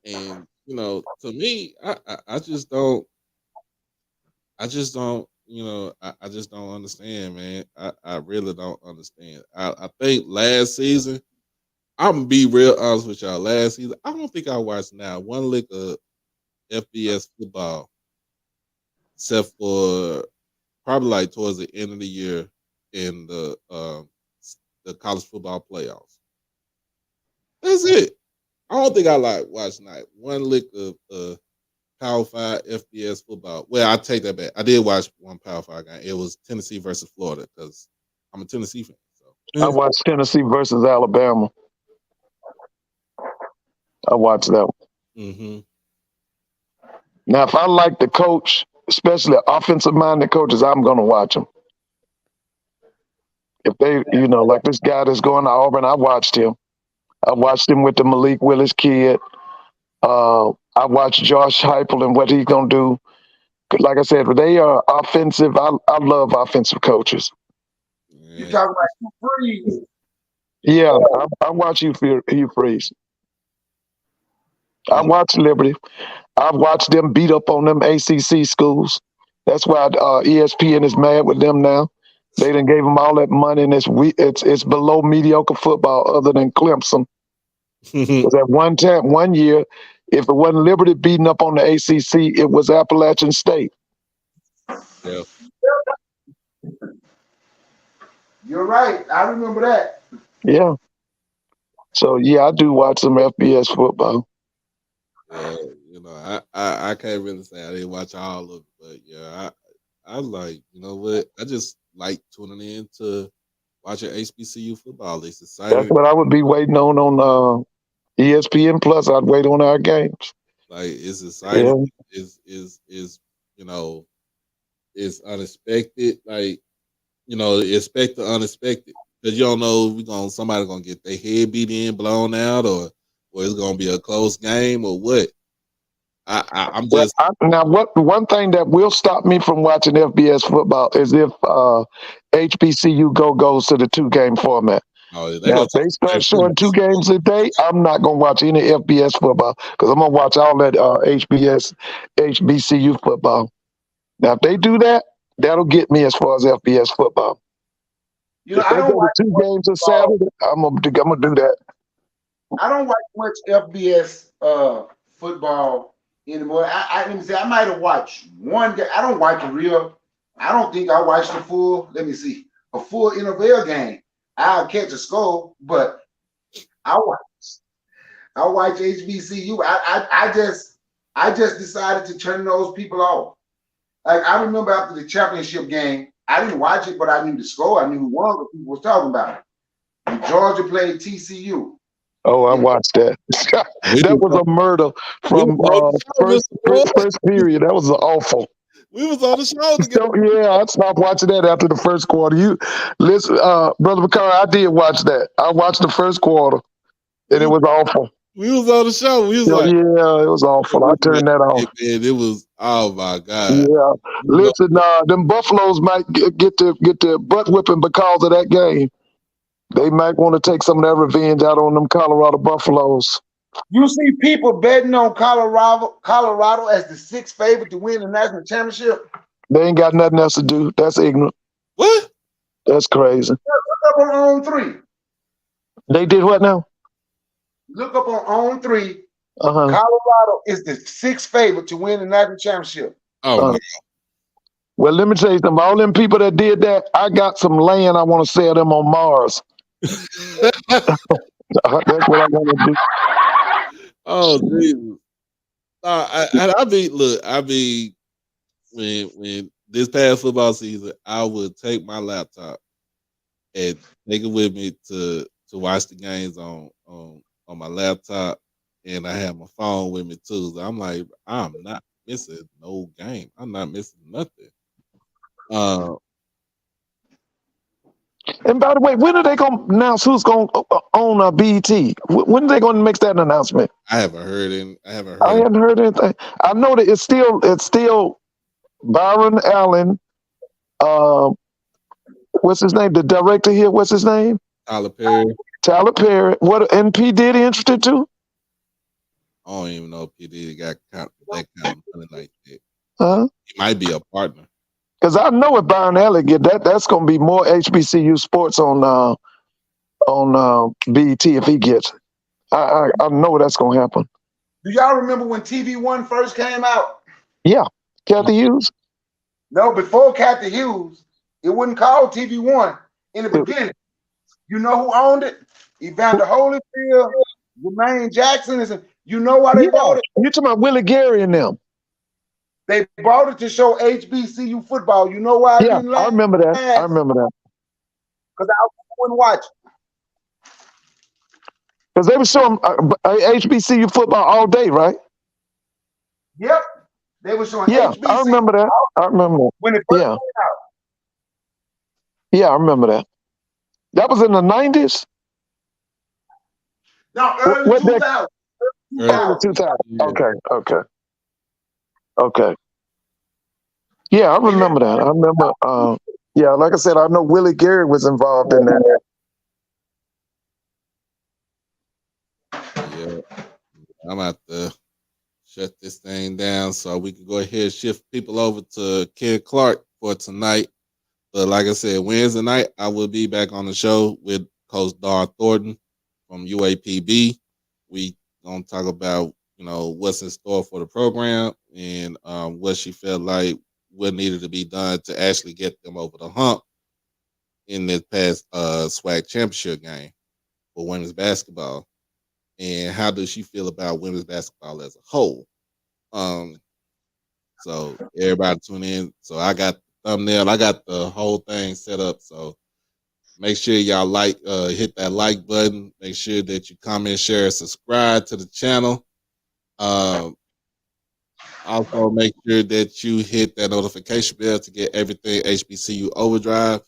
And you know, to me, I just don't, you know, I just don't understand, man. I really don't understand. I think last season I'm gonna be real honest with y'all. Last season, I don't think I watched now one lick of FBS football, except for probably like towards the end of the year in the college football playoffs. That's it. I don't think I like watching like one lick of Power 5 FBS football. Well, I take that back. I did watch one Power 5 game. It was Tennessee versus Florida because I'm a Tennessee fan. I So watched Tennessee versus Alabama. I watched that one. Now, if I like the coach, especially offensive-minded coaches, I'm going to watch them. If they, like this guy that's going to Auburn, I watched him. I watched him with the Malik Willis kid. I watched Josh Heupel and what he's going to do. Like I said, they are offensive. I love offensive coaches. You talking about Hugh Freeze? Yeah, I watch Hugh Freeze. I watched Liberty. I've watched them beat up on them ACC schools. That's why ESPN is mad with them now. They done gave them all that money, and it's below mediocre football other than Clemson. Because at one year, if it wasn't Liberty beating up on the ACC, it was Appalachian State. Yeah. You're right. I remember that. Yeah. So, yeah, I do watch some FBS football. Yeah, I can't really say I didn't watch all of it, but yeah, I like, you know what? I just like tuning in to watching HBCU football. It's exciting. That's what I would be waiting on ESPN Plus. I'd wait on our games. Like it's exciting. Yeah. Is it's unexpected. Like expect the unexpected because you don't know somebody gonna get their head beat in, blown out, or it's gonna be a close game or what. I'm just now. One thing that will stop me from watching FBS football is if HBCU goes to the 2-game format. Now, if they start showing 2 games a day, I'm not gonna watch any FBS football because I'm gonna watch all that HBCU football. Now, if they do that, that'll get me as far as FBS football. If they go to 2 games a Saturday, I'm gonna do that. I don't watch much FBS football anymore. I might have watched one game. I don't watch I don't think I watched a full NFL game. I'll catch a score, but I watch HBCU. I just decided to turn those people off. Like I remember after the championship game, I didn't watch it, but I knew the score. I knew who won. What people was talking about it. And Georgia played TCU. Oh, I watched that. That was a murder from first period. That was awful. We was on the show together. Yeah, I stopped watching that after the first quarter. You listen, Brother McCarr, I did watch that. I watched the first quarter, and it was awful. We was on the show. We was yeah, it was awful. I turned that off. And it was, oh my God. Yeah, listen, them Buffaloes might get the butt whipping because of that game. They might want to take some of that revenge out on them Colorado Buffaloes. You see people betting on Colorado as the 6th favorite to win the national championship. They ain't got nothing else to do. That's ignorant. What? That's crazy. Look up on On3. They did what now? Look up on On3. Colorado is the 6th favorite to win the national championship. Oh, well, let me tell you something. All them people that did that, I got some land I want to sell them on Mars. That's what I want to do. Oh, Jesus. I mean, when this past football season, I would take my laptop and take it with me to watch the games on my laptop, and I have my phone with me too. So I'm like, I'm not missing no game. I'm not missing nothing. And by the way, when are they going to announce who's going to own BET? When are they going to make that announcement? I haven't heard it. I haven't heard anything. I know that it's still Byron Allen. What's his name? The director here. What's his name? Tyler Perry. What? And P. Diddy interested too? I don't even know if P. Diddy got that kind of money like that. Huh? He might be a partner. Because I know if Byron Allen get that, that's going to be more HBCU sports on on BET if he gets it. I know that's gonna happen. Do y'all remember when TV1 first came out? Yeah, Kathy Hughes. No, before Kathy Hughes, it wasn't called TV1 in the It- beginning. You know who owned it? Evander Holyfield, Jermaine Jackson. You know why they yeah, bought it? you talking about Willie Gary and them? They bought it to show HBCU football. You know why I Yeah, didn't I last? remember that. I remember that Because I wouldn't watch it. because they were showing HBCU football all day, right? Yep. They were showing Yeah, I HBCU remember that. I remember that. when it first Yeah, came out. yeah, I remember that. That was in the 90s. No, early What that 2000s. early 2000s. 2000? Yeah. Okay. Yeah, I And then remember that. I remember. Yeah, like I said, I know Willie Gary was involved in that. Yeah, I'm about to shut this thing down so we can go ahead and shift people over to Ken Clark for tonight. But like I said, Wednesday night I will be back on the show with Coach Dar Thornton from UAPB. We gonna talk about what's in store for the program and what she felt like what needed to be done to actually get them over the hump in this past SWAC championship game for women's basketball. And how does she feel about women's basketball as a whole? Um, so everybody tune in. So I got the thumbnail, I got the whole thing set up. So make sure y'all hit that like button. Make sure that you comment, share, subscribe to the channel. Um, Also make sure that you hit that notification bell to get everything HBCU Overdrive.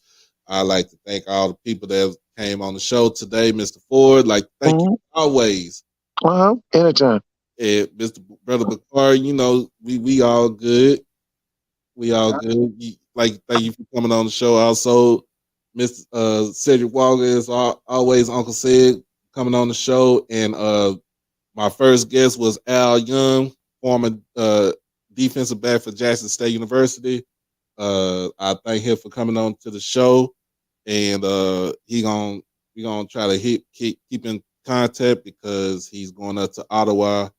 I'd like to thank all the people that came on the show today, Mr. Ford. Like, thank you always. Anytime. And Mr. Brother Bakar, we all good. We all good. Like, thank you for coming on the show. Also, Mr. Cedric Walker is always Uncle Sid coming on the show. And my first guest was Al Young, former defensive back for Jackson State University. I thank him for coming on to the show, and we gonna try to keep in contact because he's going up to Ottawa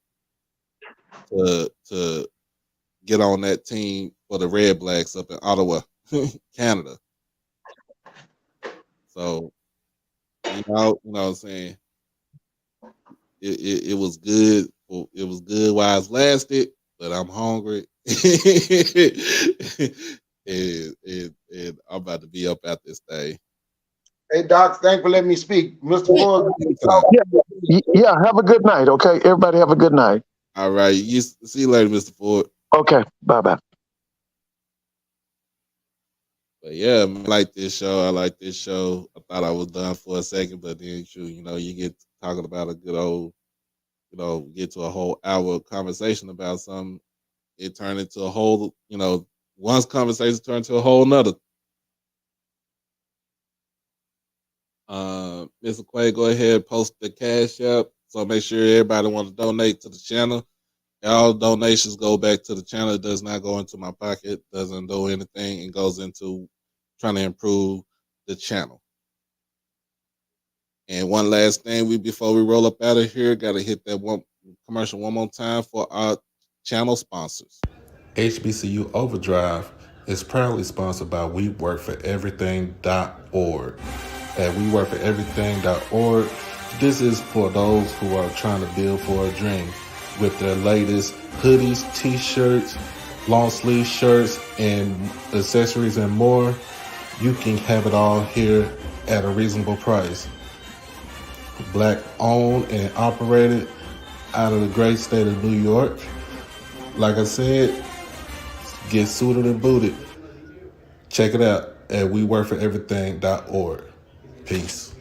to get on that team for the Red Blacks up in Ottawa, Canada. So you know what I'm saying. It was good. It was good while it lasted, but I'm hungry. and I'm about to be up at this day. Hey, Doc, thanks for letting me speak. Mr. Ford. Yeah, have a good night, okay? Everybody have a good night. All right. See you later, Mr. Ford. Okay, bye-bye. But yeah, man, I like this show. I like this show. I thought I was done for a second, but then you get talking about a good old, get to a whole hour conversation about something. It turned into a whole, once conversation turned to a whole nother. Mr. Quay, go ahead, post the cash app. So make sure everybody want to donate to the channel. All donations go back to the channel. It does not go into my pocket, doesn't do anything. It goes into trying to improve the channel. And one last thing, before we roll up out of here, gotta hit that one commercial one more time for our channel sponsors. HBCU Overdrive is proudly sponsored by WeWorkForEverything.org. At WeWorkForEverything.org, this is for those who are trying to build for a dream with their latest hoodies, t-shirts, long sleeve shirts, and accessories and more. You can have it all here at a reasonable price. Black owned and operated out of the great state of New York. Like I said, get suited and booted. Check it out at WeWorkForEverything.org. Peace.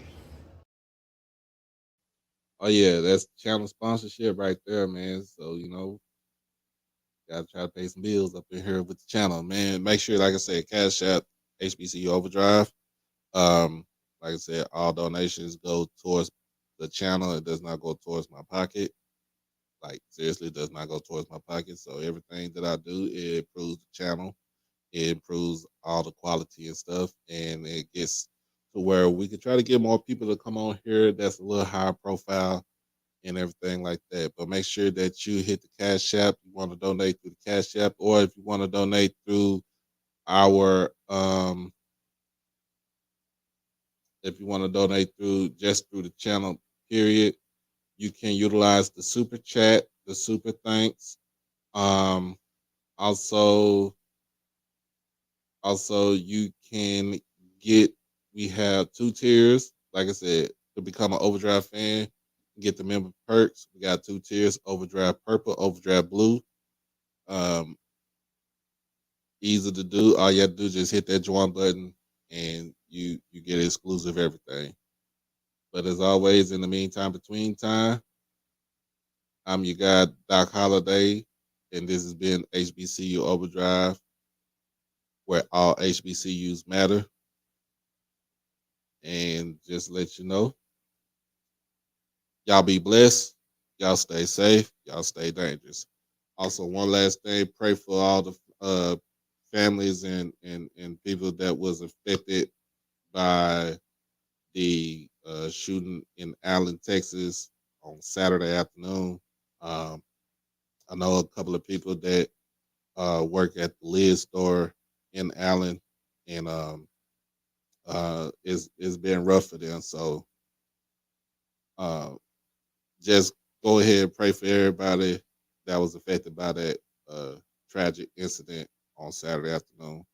Oh yeah, that's channel sponsorship right there, man. So gotta try to pay some bills up in here with the channel, man. Make sure, like I said, Cash App, HBCU Overdrive. Like I said, all donations go towards the channel. It does not go towards my pocket. Like seriously, it does not go towards my pocket. So everything that I do, it improves the channel. It improves all the quality and stuff, and it gets to to where we could try to get more people to come on here that's a little higher profile and everything like that. But make sure that you hit the Cash App. You want to donate through the Cash App, or if you want to donate through our if you want to donate through just through the channel, period, you can utilize the super chat, the super thanks. Um, also, you can get. We have 2 tiers. Like I said, to become an OverDrive fan, get the member perks. We got 2 tiers: OverDrive Purple, OverDrive Blue. Um, Easy to do. All you have to do is just hit that join button, and you get exclusive everything. But as always, in the meantime, between time, I'm your guy, Doc Holliday, and this has been HBCU Overdrive, where all HBCUs matter. And just let you know, y'all be blessed, y'all stay safe, y'all stay dangerous. Also, one last thing, pray for all the families and people that was affected by the shooting in Allen, Texas on Saturday afternoon. I know a couple of people that work at the Liz store in Allen, and it's been rough for them. So uh, just go ahead and pray for everybody that was affected by that tragic incident on Saturday afternoon.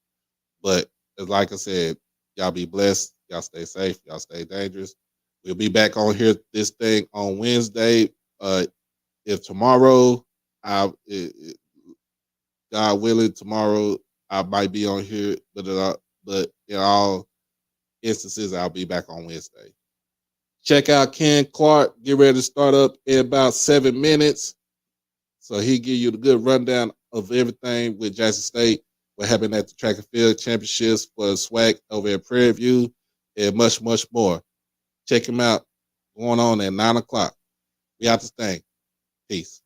But like I said, y'all be blessed. Y'all stay safe. Y'all stay dangerous. We'll be back on here this thing on Wednesday. If tomorrow, God willing, tomorrow I might be on here, but in all instances, I'll be back on Wednesday. Check out Ken Clark. Get ready to start up in about 7 minutes. So he give you the good rundown of everything with Jackson State, what happened at the track and field championships for SWAC over at Prairie View, and much, much more. Check him out. Going on at 9 o'clock. We out this thing. Peace.